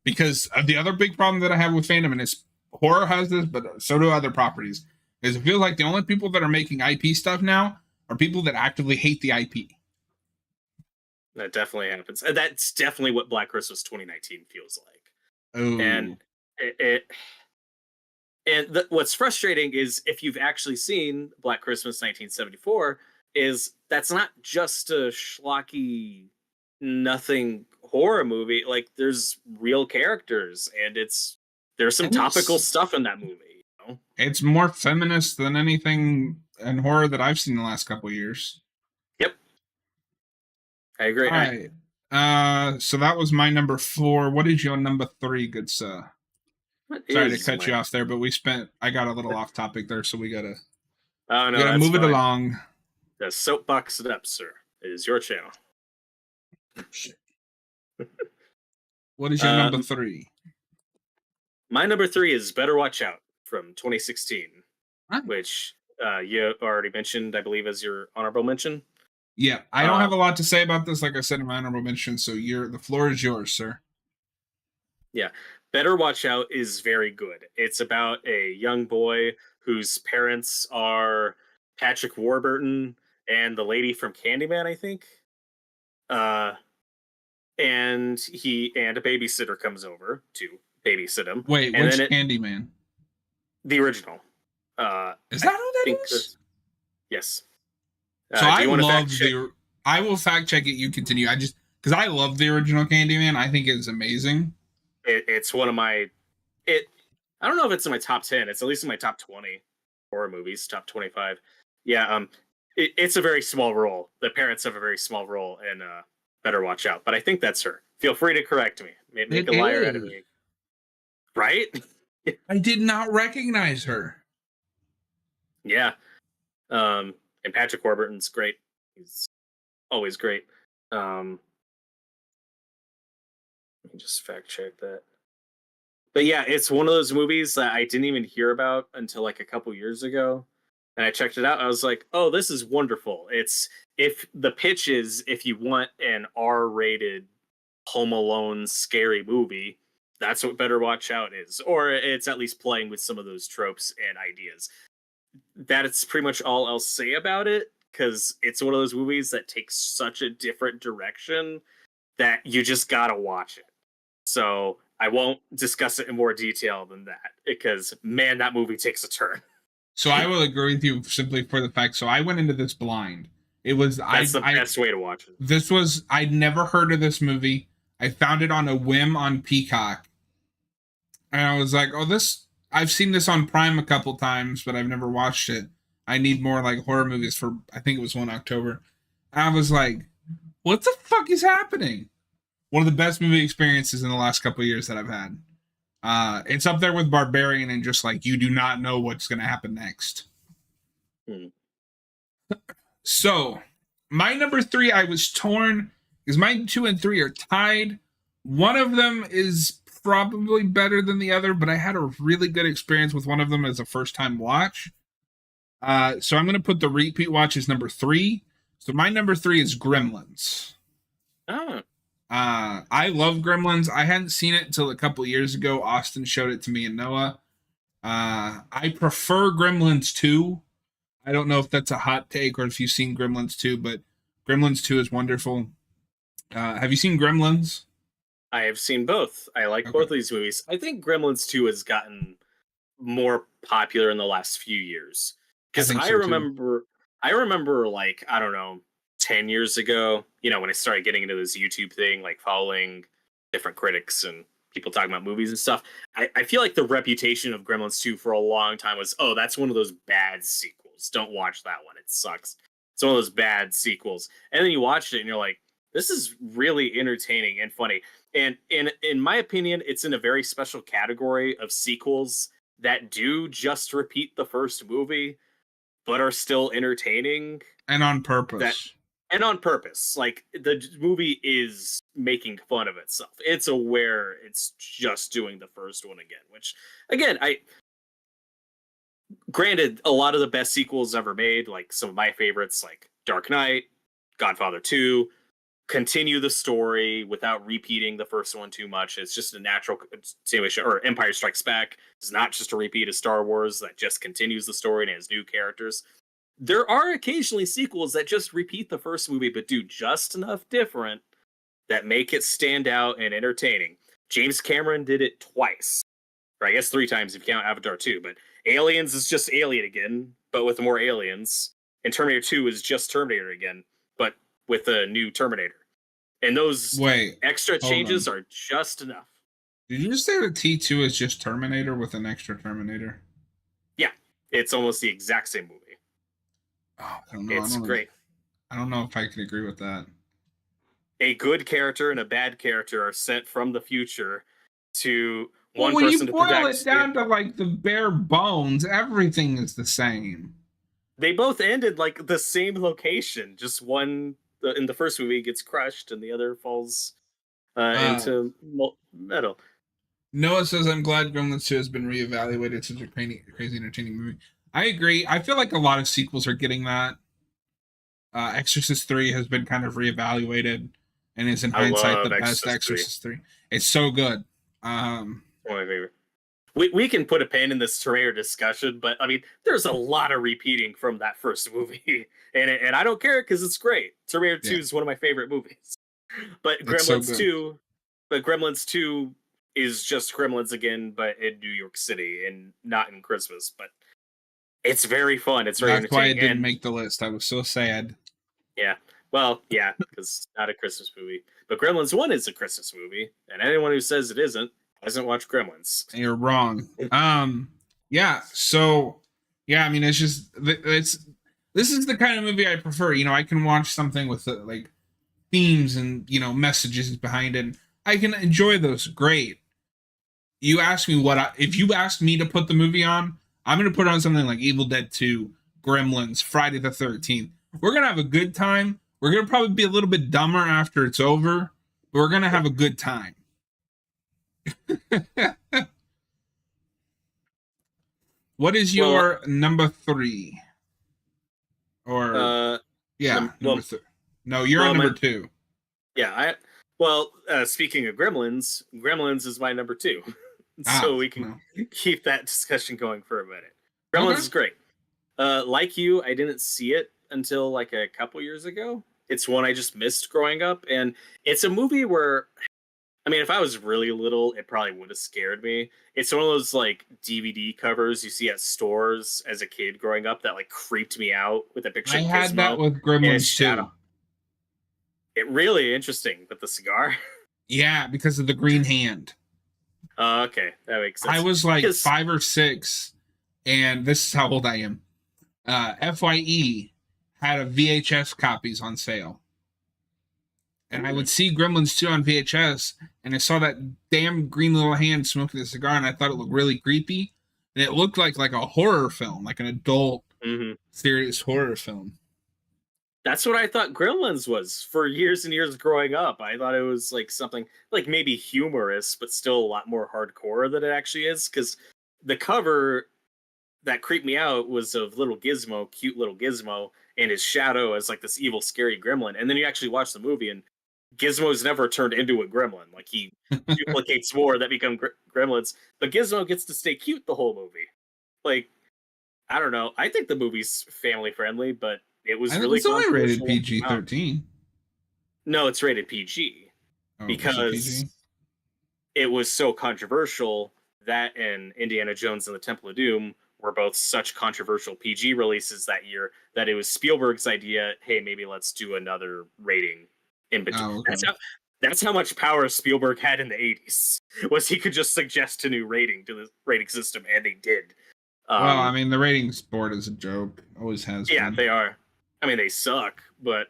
Because the other big problem that I have with fandom, and it's horror has this, but so do other properties, is it feels like the only people that are making IP stuff now are people that actively hate the IP. That definitely happens. And that's definitely what Black Christmas 2019 feels like. And Oh, it what's frustrating is if you've actually seen Black Christmas 1974, is that's not just a schlocky nothing horror movie. Like there's real characters and there's some and topical stuff in that movie. it's more feminist than anything in horror that I've seen in the last couple of years. Yep, I agree. All right. So that was my number 4. What is your number 3, good sir? What Sorry to is cut my? you off there, but I got a little off topic there, so Oh we no, gotta that's move it fine. along. The soapbox it up, sir. It is your channel. What is your number Um, 3? my number three is Better Watch Out from 2016, Huh? which you already mentioned, I believe, as your honorable mention. Yeah, I don't have Um, a lot to say about this, like I said in my honorable mention. So the floor is yours, sir. yeah, Better Watch Out is very good. It's about a young boy whose parents are Patrick Warburton and the lady from Candyman, I think. Uh, and a babysitter comes over to babysit him, Wait, and then which Candyman? the original. Is I that who that think is? there's yes. So Do I you want to fact love check? the. I will fact check it. You continue. I just because I love the original Candyman. I think it's amazing. It's one of my it. I don't know if it's in my top 10. It's at least in my top 20 horror movies, top 25. Yeah, it's a very small role. The parents have a very small role, and better watch out. But I think that's her. Feel free to correct me. Make It a liar out of is. me, right? I did not recognize her. Yeah. And Patrick Warburton's great. He's always great. Let me just fact check that. But yeah, it's one of those movies that I didn't even hear about until like a couple years ago. And I checked it out. I was like, oh, this is wonderful. It's if the pitch is if you want an R-rated Home Alone scary movie, that's what Better Watch Out is. Or it's at least playing with some of those tropes and ideas. That's pretty much all I'll say about it, because it's one of those movies that takes such a different direction that you just gotta watch it. So I won't discuss it in more detail than that, because man, that movie takes a turn. So I will agree with you simply for the fact. So I went into this blind. It was That's the best way to watch it. This was I'd never heard of this movie. I found it on a whim on Peacock, and I was like, "Oh, this! I've seen this on Prime a couple times, but I've never watched it. I need more like horror movies for." I think it was 1 October. And I was like, "What the fuck is happening?" One of the best movie experiences in the last couple of years that I've had. It's up there with Barbarian, and just like you do not know what's going to happen next. So, my number 3, I was torn because my 2 and 3 are tied. One of them is probably better than the other, but I had a really good experience with one of them as a first time watch. So I'm going to put the repeat watch as number 3. So my number 3 is Gremlins. Oh. I love Gremlins. I hadn't seen it until a couple years ago. Austin showed it to me and Noah. I prefer Gremlins 2. I don't know if that's a hot take or if you've seen Gremlins 2, but Gremlins 2 is wonderful. Have you seen Gremlins? I have seen both. I like both of these movies. I think Gremlins 2 has gotten more popular in the last few years. Because I remember like, I don't know, 10 years ago, when I started getting into this YouTube thing, like following different critics and people talking about movies and stuff, I feel like the reputation of Gremlins 2 for a long time was, oh, that's one of those bad sequels. Don't watch that one. It sucks. It's one of those bad sequels. And then you watched it and you're like, this is really entertaining and funny. And in my opinion, it's in a very special category of sequels that do just repeat the first movie, but are still entertaining. And on purpose. And on purpose. Like, the movie is making fun of itself. It's aware it's just doing the first one again, which, again, granted, a lot of the best sequels ever made, like some of my favorites, like Dark Knight, Godfather 2, continue the story without repeating the first one too much. It's just a natural continuation. Or Empire Strikes Back is not just a repeat of Star Wars that just continues the story and has new characters. There are occasionally sequels that just repeat the first movie, but do just enough different that make it stand out and entertaining. James Cameron did it twice, or I guess 3 times if you count Avatar 2, but Aliens is just Alien again, but with more aliens. And Terminator 2 is just Terminator again, but with a new Terminator. And those extra changes are just enough. Did you just say that T2 is just Terminator with an extra Terminator? Yeah, it's almost the exact same movie. Oh, I don't know. It's great. I don't know if I can agree with that. A good character and a bad character are sent from the future to one person to protect. When you boil it down to like the bare bones, everything is the same. They both ended like the same location. Just one in the first movie gets crushed and the other falls into metal. Noah says, I'm glad Gremlins 2 has been reevaluated. Such a crazy entertaining movie. I agree. I feel like a lot of sequels are getting that. Exorcist 3 has been kind of reevaluated and is in hindsight the best Exorcist 3. It's so good. One of my favorite. We can put a pin in this Terminator discussion, but I mean, there's a lot of repeating from that first movie, and I don't care because it's great. Terminator 2 is one of my favorite movies, but Gremlins 2, Gremlins 2 is just Gremlins again, but in New York City and not in Christmas. But it's very fun. It's very entertaining. That's why it didn't make the list. I was so sad. Yeah. Well, yeah, because it's not a Christmas movie. But Gremlins 1 is a Christmas movie, and anyone who says it isn't hasn't watched Gremlins. You're wrong. Yeah. So, yeah, I mean, this is the kind of movie I prefer. I can watch something with like themes and messages behind it. I can enjoy those. Great. You ask me if you ask me to put the movie on, I'm going to put on something like Evil Dead 2, Gremlins, Friday the 13th. We're going to have a good time. We're going to probably be a little bit dumber after it's over, but we're going to have a good time. What is Well, your number 3? Or uh, yeah, number well, 3. No, you're on well, number 2. yeah, speaking of Gremlins, Gremlins is my number 2, Ah, so we can no. keep that discussion going for a minute. Gremlins Okay. is great. Like you, I didn't see it until like a couple years ago. It's one I just missed growing up, and it's a movie where, I mean, if I was really little, it probably would have scared me. It's one of those like DVD covers you see at stores as a kid growing up that like creeped me out with a picture I of had that Gizmo with and his Gremlins shadow. too. It really interesting with the cigar. Yeah, because of the green hand. Okay, that makes I sense. was like Because 5 or 6, and this is how old I am. FYE had a VHS copies on sale. And I would see Gremlins 2 on VHS, and I saw that damn green little hand smoking a cigar, and I thought it looked really creepy. And it looked like a horror film, like an adult, mhm. serious horror film. That's what I thought Gremlins was for years and years growing up. I thought it was like something like maybe humorous, but still a lot more hardcore than it actually is. Because the cover that creeped me out was of little Gizmo, cute little Gizmo, and his shadow as like this evil, scary gremlin. And then you actually watch the movie, and Gizmo's never turned into a gremlin. Like he duplicates more that become gremlins, but Gizmo gets to stay cute the whole movie. Like I don't know. I think the movie's family friendly, but it was I think really it's only rated controversial when it PG came out. 13. No, it's rated PG Oh, was it because PG? it was so controversial. That and Indiana Jones and the Temple of Doom were both such controversial PG releases that year that it was Spielberg's idea. Hey, maybe let's do another rating in between. Oh, okay. That's how much power Spielberg had in the 80s. Was he could just suggest a new rating to the rating system, and they did. Well, I Um, mean, the ratings board is a joke. Always has yeah, been. they are. I mean, they suck, but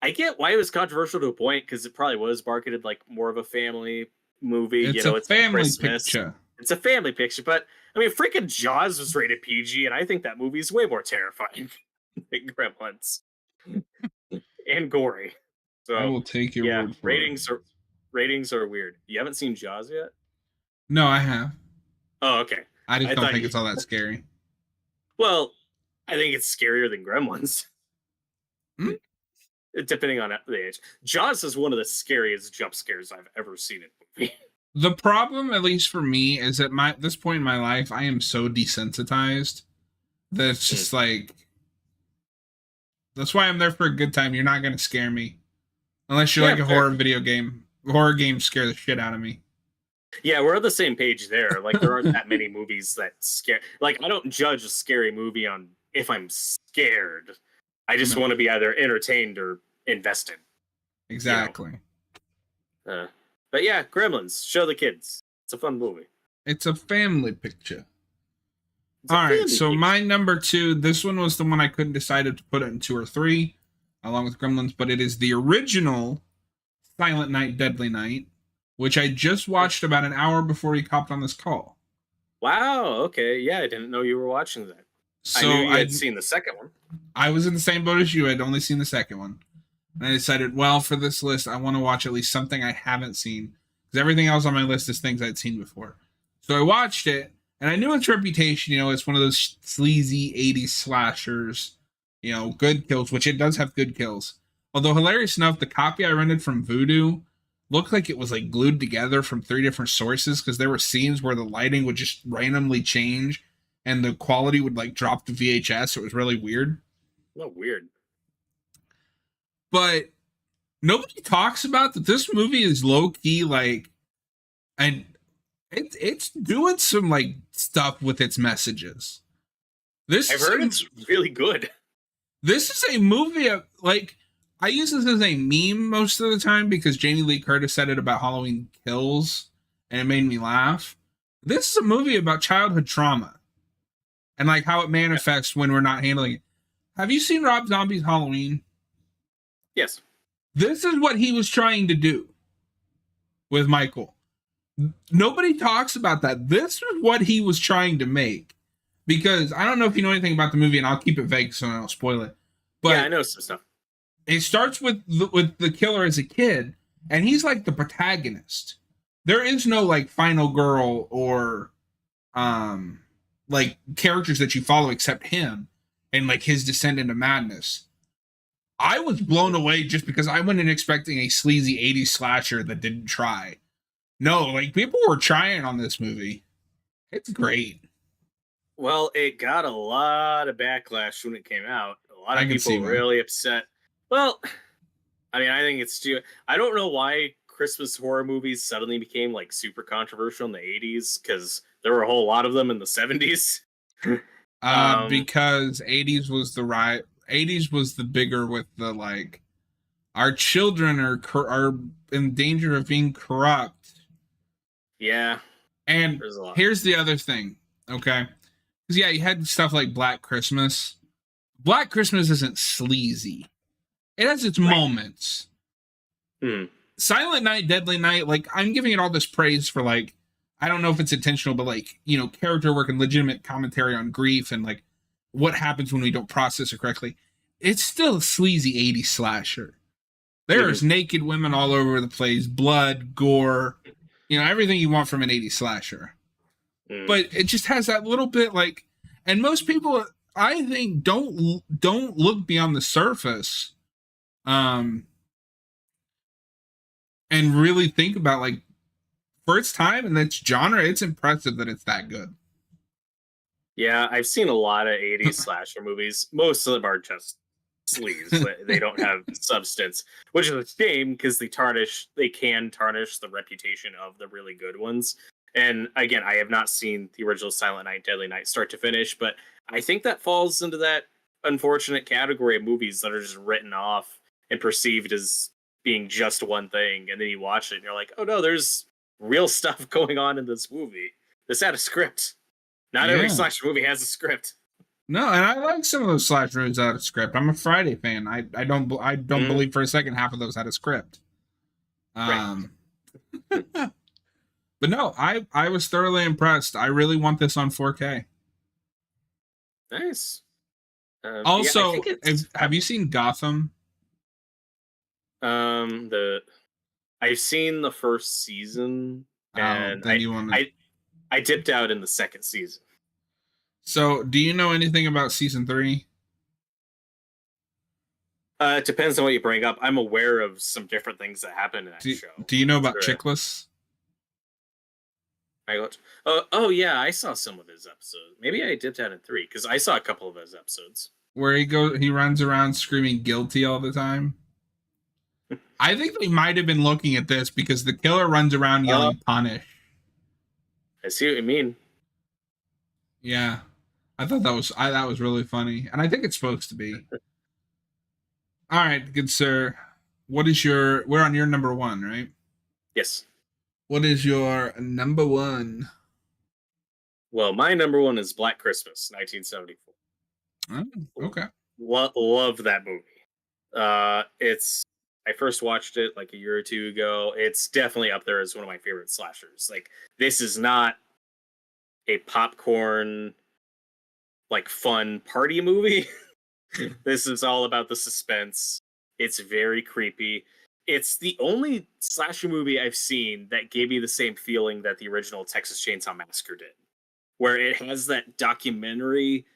I get why it was controversial to a point because it probably was marketed like more of a family movie. It's a It's like family Christmas. picture. It's a family picture, but I mean, freaking Jaws was rated PG, and I think that movie's way more terrifying than Gremlins and gory. I So, will take your yeah, word for it. ratings are weird. You haven't seen Jaws yet? No, I have. Oh, okay. I just I don't thought think you. it's all that scary. Well, I think it's scarier than Gremlins. Hmm? Depending on the age. Jaws is one of the scariest jump scares I've ever seen in a movie. The problem, at least for me, is at this point in my life, I am so desensitized that it's just like that's why I'm there for a good time. You're not gonna scare me unless you're Yeah, like a fair. horror video game. Horror games scare the shit out of me. Yeah, we're on the same page there. Like there aren't that many movies that scare. Like I don't judge a scary movie on if I'm scared. I just No, want to be either entertained or invested. You know. exactly. But yeah, Gremlins. Show the kids. It's a fun movie. It's a family picture. It's a All right, family so picture. my number 2. This one was the one I couldn't decide if to put it in 2 or 3, along with Gremlins, but it is the original Silent Night, Deadly Night, which I just watched about an hour before he hopped on this call. Wow. Okay. Yeah, I didn't know you were watching that. I knew So you had seen the second one. I was in the same boat as you. I'd only seen the second one. And I decided, well, for this list, I want to watch at least something I haven't seen. Because everything else on my list is things I'd seen before. So I watched it, and I knew its reputation. It's one of those sleazy 80s slashers. Good kills, which it does have good kills. Although, hilarious enough, the copy I rented from Vudu looked like it was like glued together from 3 different sources because there were scenes where the lighting would just randomly change and the quality would like drop to VHS. It was really weird. Oh, weird. But nobody talks about that this movie is low key like, and it's doing some like stuff with its messages. I've heard it's really good. This is a movie of, like, I use this as a meme most of the time because Jamie Lee Curtis said it about Halloween Kills and it made me laugh. This is a movie about childhood trauma and like how it manifests when we're not handling it. Have you seen Rob Zombie's Halloween? Yes. This is what he was trying to do with Michael. Nobody talks about that. This is what he was trying to make. Because I don't know if you know anything about the movie, and I'll keep it vague so I don't spoil it. But yeah, I know some stuff. It starts with the killer as a kid, and he's like the protagonist. There is no like final girl or like characters that you follow except him and like his descent into madness. I was blown away just because I went in expecting a sleazy 80s slasher that didn't try. No, like people were trying on this movie. It's great. Well, it got a lot of backlash when it came out. A lot I of can see people why. really upset. Well, I mean, I think it's too. I don't know why Christmas horror movies suddenly became like super controversial in the 80s because there were a whole lot of them in the 70s. Because 80s was the right 80s was the bigger with the like our children are in danger of being corrupt. Yeah, And there's a lot. here's the other thing, okay? Because yeah, you had stuff like Black Christmas. Black Christmas isn't sleazy. It has its Right. moments. Hmm. Silent Night, Deadly Night, like I'm giving it all this praise for like I don't know if it's intentional, but like, you know, character work and legitimate commentary on grief and like what happens when we don't process it correctly. It's still a sleazy 80s slasher. There's naked women all over the place, blood, gore, you know, everything you want from an 80s slasher. But it just has that little bit like, and most people I think don't look beyond the surface um and really think about like for its time and its genre, it's impressive that it's that good. Yeah, I've seen a lot of 80s slasher movies. Most of them are just sleaze. They don't have substance, which is a shame because they can tarnish the reputation of the really good ones. And again, I have not seen the original Silent Night, Deadly Night start to finish, but I think that falls into that unfortunate category of movies that are just written off and perceived as being just one thing. And then you watch it and you're like, oh no, there's real stuff going on in this movie. This had a script. Not every Yeah. slasher movie has a script. No, and I like some of those slasher movies out of script. I'm a Friday fan. I don't believe for a second half of those had a script. Right. But no, I was thoroughly impressed. I really want this on 4K. Nice. Yeah, I Also, think it's have you seen Gotham? the I've seen the first season Oh, and then you want to. I dipped out in the second season. So, do you know anything about season 3? It depends on what you bring up. I'm aware of some different things that happen in that show. Do you know about Sure. Chickless? Oh yeah, I saw some of his episodes. Maybe I dipped out in 3 because I saw a couple of his episodes. Where he runs around screaming guilty all the time. I think they might have been looking at this because the killer runs around yelling punish. I see what you mean. Yeah. I thought that was really funny. And I think it's supposed to be. All right, good sir. We're on your number 1, right? Yes. What is your number 1? Well, my number 1 is Black Christmas, 1974. Oh, okay. Love that movie. I first watched it like a year or two ago. It's definitely up there as one of my favorite slashers. Like, this is not a popcorn, like, fun party movie. This is all about the suspense. It's very creepy. It's the only slasher movie I've seen that gave me the same feeling that the original Texas Chainsaw Massacre did, where it has that documentary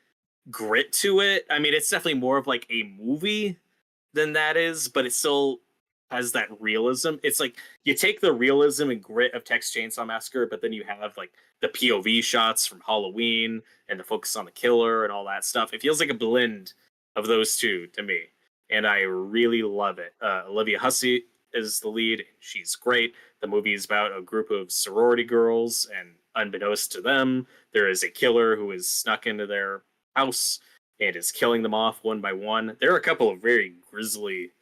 grit to it. I mean, it's definitely more of like a movie than that is, but it still has that realism. It's like you take the realism and grit of Texas Chainsaw Massacre, but then you have like the POV shots from Halloween and the focus on the killer and all that stuff. It feels like a blend of those two to me, and I really love it. Olivia Hussey is the lead. She's great. The movie is about a group of sorority girls, and unbeknownst to them, there is a killer who is snuck into their house and is killing them off one by one. There are a couple of very grisly,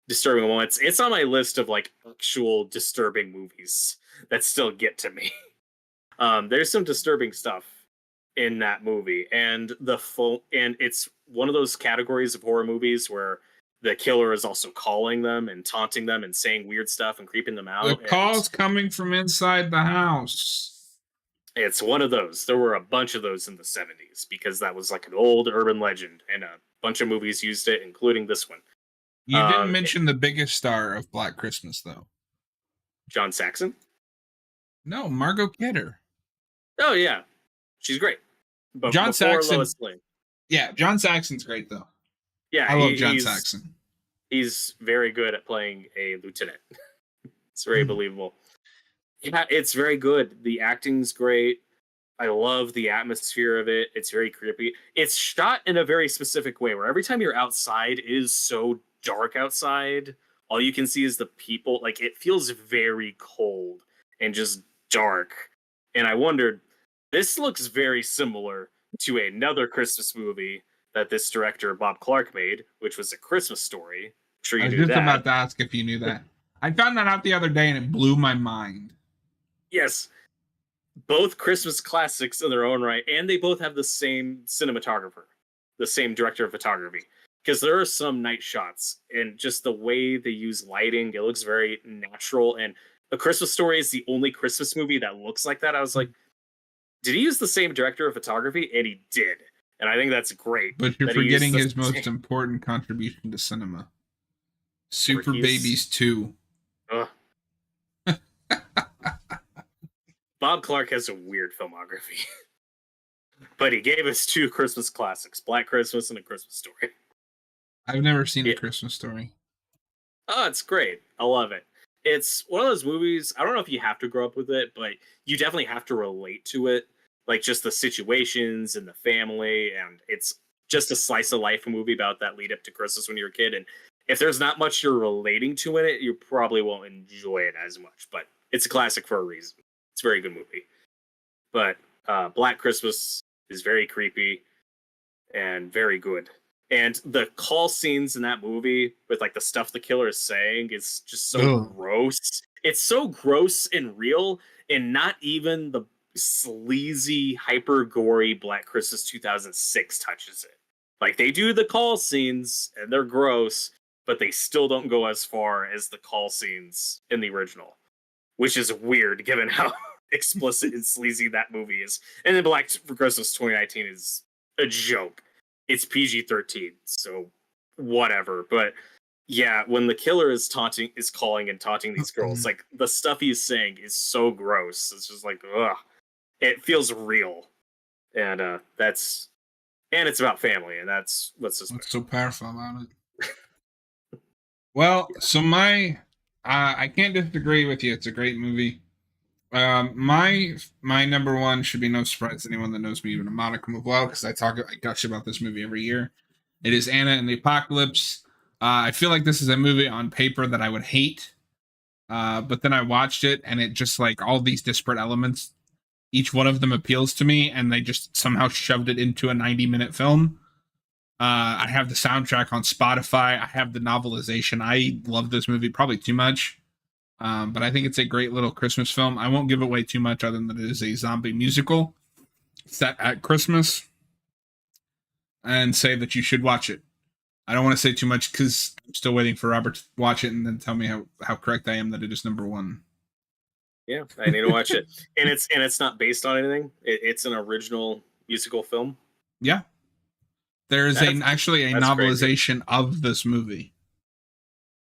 disturbing moments. It's on my list of like actual disturbing movies that still get to me. There's some disturbing stuff in that movie, and and it's one of those categories of horror movies where the killer is also calling them and taunting them and saying weird stuff and creeping them out. The call's coming from inside the house. It's one of those. There were a bunch of those in the 70s because that was like an old urban legend, and a bunch of movies used it, including this one. You didn't mention the biggest star of Black Christmas, though. John Saxon? No, Margot Kidder. Oh, yeah. She's great. but John before Saxon. Lois Lane. Yeah, John Saxon's great though. Yeah, I love John Saxon. He's very good at playing a lieutenant. It's very believable. Yeah, it's very good. The acting's great. I love the atmosphere of it. It's very creepy. It's shot in a very specific way where every time you're outside, it is so dark outside. All you can see is the people. Like, it feels very cold and just dark. And I wondered, this looks very similar to another Christmas movie that this director, Bob Clark, made, which was A Christmas Story. I'm sure I you was knew just that. about to ask if you knew that. I found that out the other day and it blew my mind. Yes, both Christmas classics in their own right, and they both have the same cinematographer, the same director of photography. Because there are some night shots, and just the way they use lighting, it looks very natural. And A Christmas Story is the only Christmas movie that looks like that. I was like, did he use the same director of photography? And he did. And I think that's great. But you're that he used forgetting the his most same- important contribution to cinema. Super he's- Babies 2. Ugh. Bob Clark has a weird filmography. But he gave us two Christmas classics, Black Christmas and A Christmas Story. I've never seen Yeah. A Christmas Story. Oh, it's great. I love it. It's one of those movies, I don't know if you have to grow up with it, but you definitely have to relate to it. Like, just the situations and the family, and it's just a slice of life movie about that lead up to Christmas when you're a kid. And if there's not much you're relating to in it, you probably won't enjoy it as much. But it's a classic for a reason. It's a very good movie. But Black Christmas is very creepy and very good. And the call scenes in that movie with like the stuff the killer is saying is just so gross. It's so gross and real, and not even the sleazy, hyper gory Black Christmas 2006 touches it. Like, they do the call scenes and they're gross, but they still don't go as far as the call scenes in the original, which is weird given how explicit and sleazy that movie is. And then Black Christmas 2019 is a joke. It's PG-13, so whatever. But yeah, when the killer is calling and taunting these girls, like, the stuff he's saying is so gross. It's just like, ugh. It feels real, and it's about family, and that's what's so powerful about it. Well, so I can't disagree with you. It's a great movie. My number one should be no surprise to anyone that knows me even a modicum of well, because I gush about this movie every year. It is Anna and the Apocalypse. I feel like this is a movie on paper that I would hate, but then I watched it, and it just, like, all these disparate elements, each one of them appeals to me, and they just somehow shoved it into a 90-minute film. I have the soundtrack on Spotify. I have the novelization. I love this movie probably too much. But I think it's a great little Christmas film. I won't give away too much other than that it is a zombie musical set at Christmas, and say that you should watch it. I don't want to say too much because I'm still waiting for Robert to watch it and then tell me how correct I am that it is number one. Yeah, I need to watch it. And it's not based on anything. It's an original musical film. Yeah. There's actually a novelization of this movie.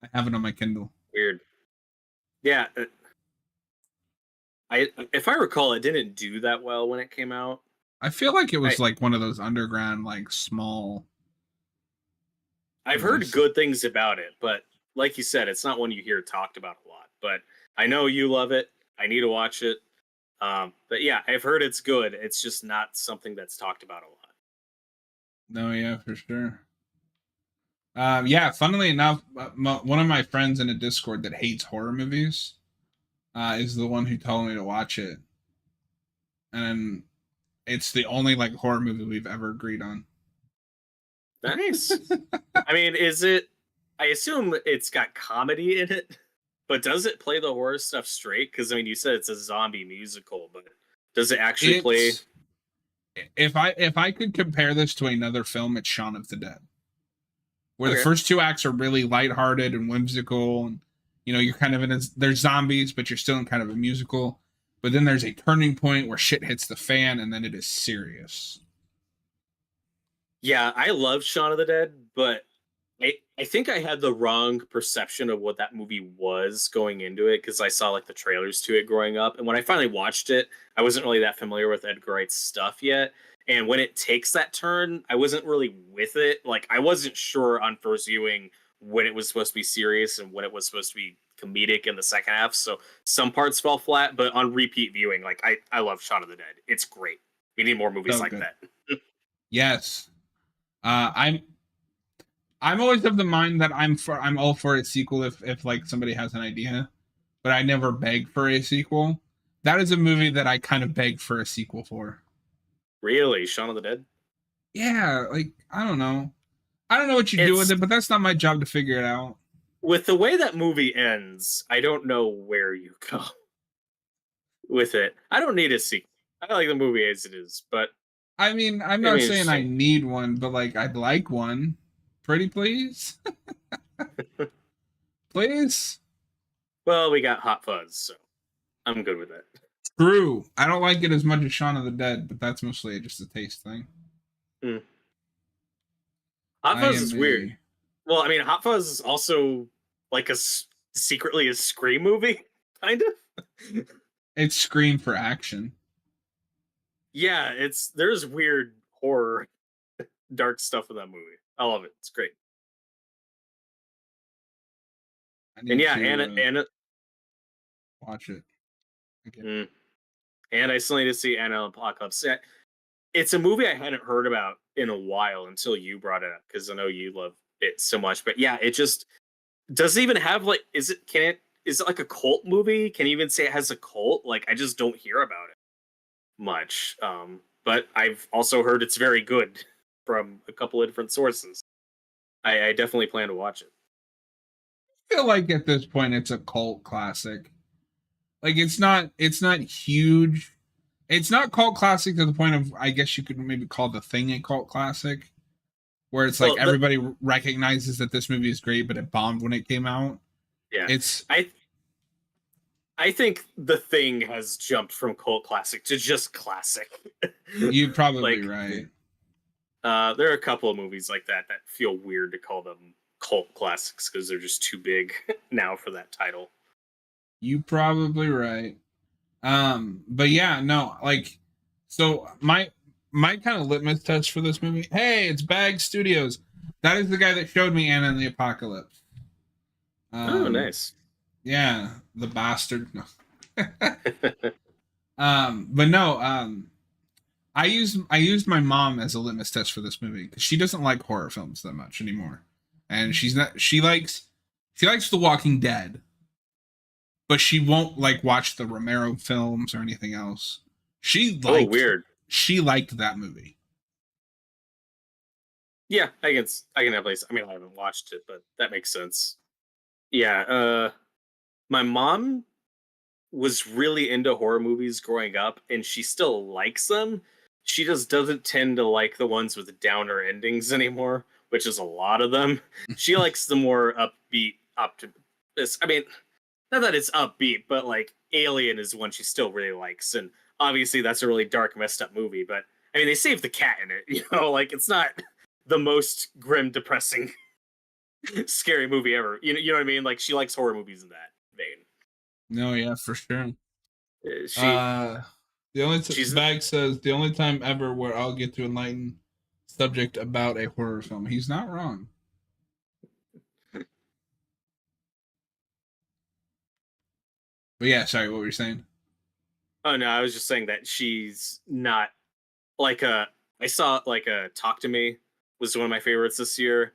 I have it on my Kindle. Weird. Yeah. If I recall, it didn't do that well when it came out. I feel like it was like one of those underground, like, small. I've heard good things about it, but like you said, it's not one you hear talked about a lot. But I know you love it. I need to watch it. But yeah, I've heard it's good. It's just not something that's talked about a lot. No, yeah, for sure. Yeah, funnily enough, one of my friends in a Discord that hates horror movies is the one who told me to watch it. And it's the only, like, horror movie we've ever agreed on. Nice. I mean, I assume it's got comedy in it, but does it play the horror stuff straight? Because, I mean, you said it's a zombie musical, but does it actually play? If I could compare this to another film, it's Shaun of the Dead, where the first two acts are really lighthearted and whimsical, and, you know, you're kind of there's zombies, but you're still in kind of a musical. But then there's a turning point where shit hits the fan, and then it is serious. Yeah, I love Shaun of the Dead, but I think I had the wrong perception of what that movie was going into it, because I saw, like, the trailers to it growing up. And when I finally watched it, I wasn't really that familiar with Edgar Wright's stuff yet. And when it takes that turn, I wasn't really with it. Like I wasn't sure on first viewing when it was supposed to be serious and when it was supposed to be comedic in the second half. So some parts fell flat, but on repeat viewing, like I love Shaun of the Dead. It's great. We need more movies So like good. that. Yes. I'm always of the mind that I'm all for a sequel if like somebody has an idea, but I never beg for a sequel. That is a movie that I kind of beg for a sequel for. Really, Shaun of the Dead? Yeah, like I don't know. I don't know what you do with It's it, but that's not my job to figure it out. with the way that movie ends, I don't know where you go with it. I don't need a sequel. I like the movie as it is, but I mean, I'm I not mean, saying I interesting. need one, but like I'd like one. Pretty please? Please? Well, we got Hot Fuzz, so I'm good with it. True. I don't like it as much as Shaun of the Dead, but that's mostly just a taste thing. Mm. Hot I Fuzz is am weird. a Well, I mean, Hot Fuzz is also like secretly a Scream movie, kind of. it's Scream for action. Yeah, there's weird horror, dark stuff in that movie. I love it. It's great. I And need yeah, to watch it again. mm, and I still need to see Anna Apocalypse. Yeah, it's a movie I hadn't heard about in a while until you brought it up because I know you love it so much. But yeah, it just doesn't even have like is it like a cult movie? Can you even say it has a cult? Like I just don't hear about it much. But I've also heard it's very good from a couple of different sources. I definitely plan to watch it. I feel like at this point it's a cult classic. Like it's not huge. It's not cult classic to the point of I guess you could maybe call The Thing a cult classic, where it's like Well, everybody recognizes that this movie is great, but it bombed when it came out. yeah, It's I think The Thing has jumped from cult classic to just classic. you're probably Like right. there are a couple of movies like that that feel weird to call them cult classics because they're just too big now for that title. You probably right. But yeah, no, like so my kind of litmus test for this movie. Hey, it's Bag Studios. That is the guy that showed me Anna and the Apocalypse. Oh, Um, nice. yeah, the bastard. No. But no, I used my mom as a litmus test for this movie because she doesn't like horror films that much anymore, and she likes The Walking Dead, but she won't like watch the Romero films or anything else. She Oh, liked weird. she liked that movie. Yeah, I can have place. I mean, I haven't watched it, but that makes sense. Yeah, my mom was really into horror movies growing up, and she still likes them. She just doesn't tend to like the ones with downer endings anymore, which is a lot of them. She likes the more upbeat, optimistic. I mean, not that it's upbeat, but like Alien is one she still really likes, and obviously that's a really dark, messed up movie. But I mean, they saved the cat in it. Like it's not the most grim, depressing, scary movie ever. You know what I mean? Like she likes horror movies in that vein. No, yeah, for sure. Uh, She Uh, the only she's Bag says the only time ever where I'll get to enlighten subject about a horror film. He's not wrong. But yeah, sorry, what were you saying? oh no, I was just saying that she's not like a. I saw like a Talk to Me was one of my favorites this year.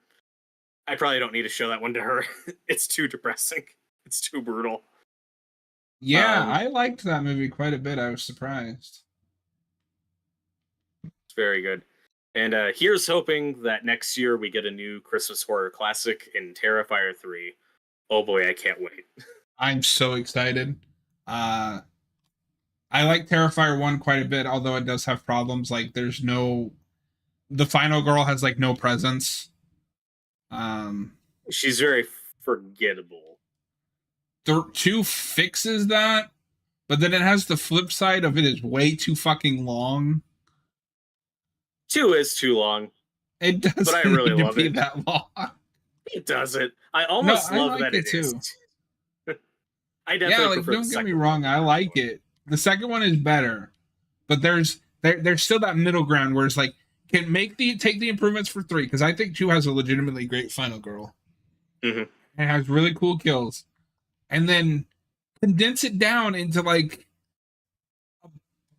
I probably don't need to show that one to her. It's too depressing. It's too brutal. Yeah, Um, I liked that movie quite a bit. I was surprised. it's very good. And here's hoping that next year we get a new Christmas horror classic in Terrifier 3. Oh boy, I can't wait. I'm so excited. Uh I like Terrifier 1 quite a bit, although it does have problems. Like the final girl has like no presence. Um She's very forgettable. the 2 fixes that, but then it has the flip side of it is way too fucking long. 2 is too long, It but I doesn't really need to love be it. that long. It doesn't. I No, almost I love like that it it is. too. I Yeah, definitely like prefer the don't get me second one wrong, to I the first like one. it. The second one is better, but there's still that middle ground where it's like can take the improvements for 3 because I think 2 has a legitimately great final girl. Mm-hmm. It has really cool kills, and then condense it down into like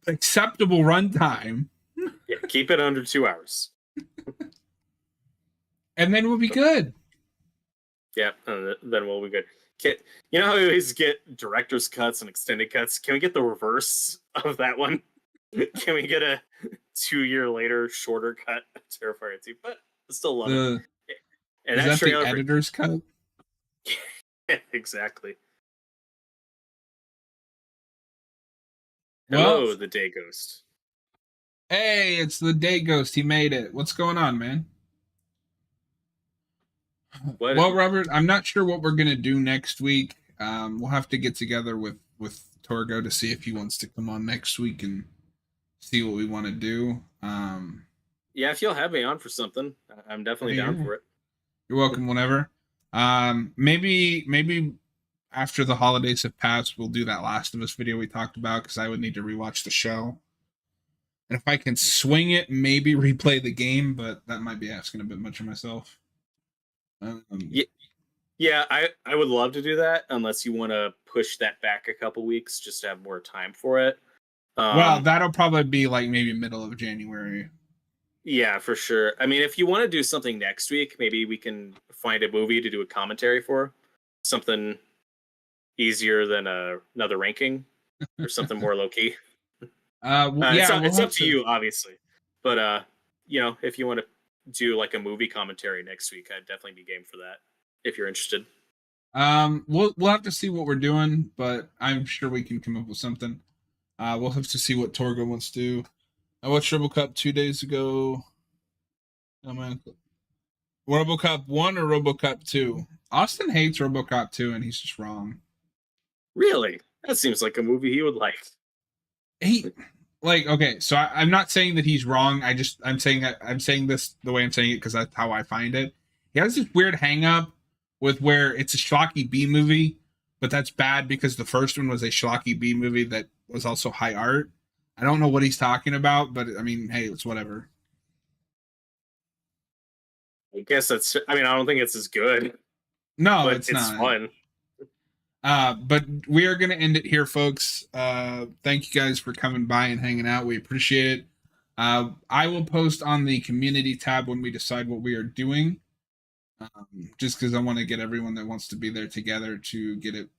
acceptable runtime, Yeah, keep it under 2 hours. and then we'll be good. Yeah, and then we'll be good. You know how we always get director's cuts and extended cuts? Can we get the reverse of that one? Can we get a 2 year later shorter cut of Terrifier 2? But I still love it. And Is that the editor's cut? Exactly. Well, Hello, the Day Ghost. Hey, it's the Day Ghost. He made it. What's going on, man? What? Well, Robert, I'm not sure what we're gonna do next week. We'll have to get together with Torgo to see if he wants to come on next week and see what we want to do. Yeah, if you'll have me on for something, I'm definitely down for it. You're welcome whenever. Maybe after the holidays have passed, we'll do that Last of Us video we talked about because I would need to rewatch the show. And if I can swing it, maybe replay the game, but that might be asking a bit much of myself. Yeah, I would love to do that unless you want to push that back a couple weeks just to have more time for it. Well, that'll probably be like maybe middle of January. Yeah, for sure. I mean, if you want to do something next week, maybe we can find a movie to do a commentary for. Something easier than another ranking or something more low key. It's up to you, obviously. But if you want to do like a movie commentary next week, I'd definitely be game for that if you're interested. We'll have to see what we're doing, but I'm sure we can come up with something. We'll have to see what Torgo wants to do. I watched RoboCop 2 days ago. Oh man, RoboCop 1 or RoboCop 2? Austin hates RoboCop 2, and he's just wrong. Really? That seems like a movie he would like. Okay, so I'm not saying that he's wrong. I'm saying this the way I'm saying it because that's how I find it. He has this weird hang up with where it's a schlocky B movie, but that's bad because the first one was a schlocky B movie that was also high art. I don't know what he's talking about, but I mean, hey, it's whatever. I guess I don't think it's as good. No, but it's not. Fun. But we are going to end it here, folks. Thank you guys for coming by and hanging out. We appreciate it. I will post on the community tab when we decide what we are doing. Just because I want to get everyone that wants to be there together to get it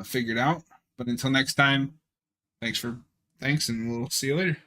figured out. But until next time, thanks, and we'll see you later.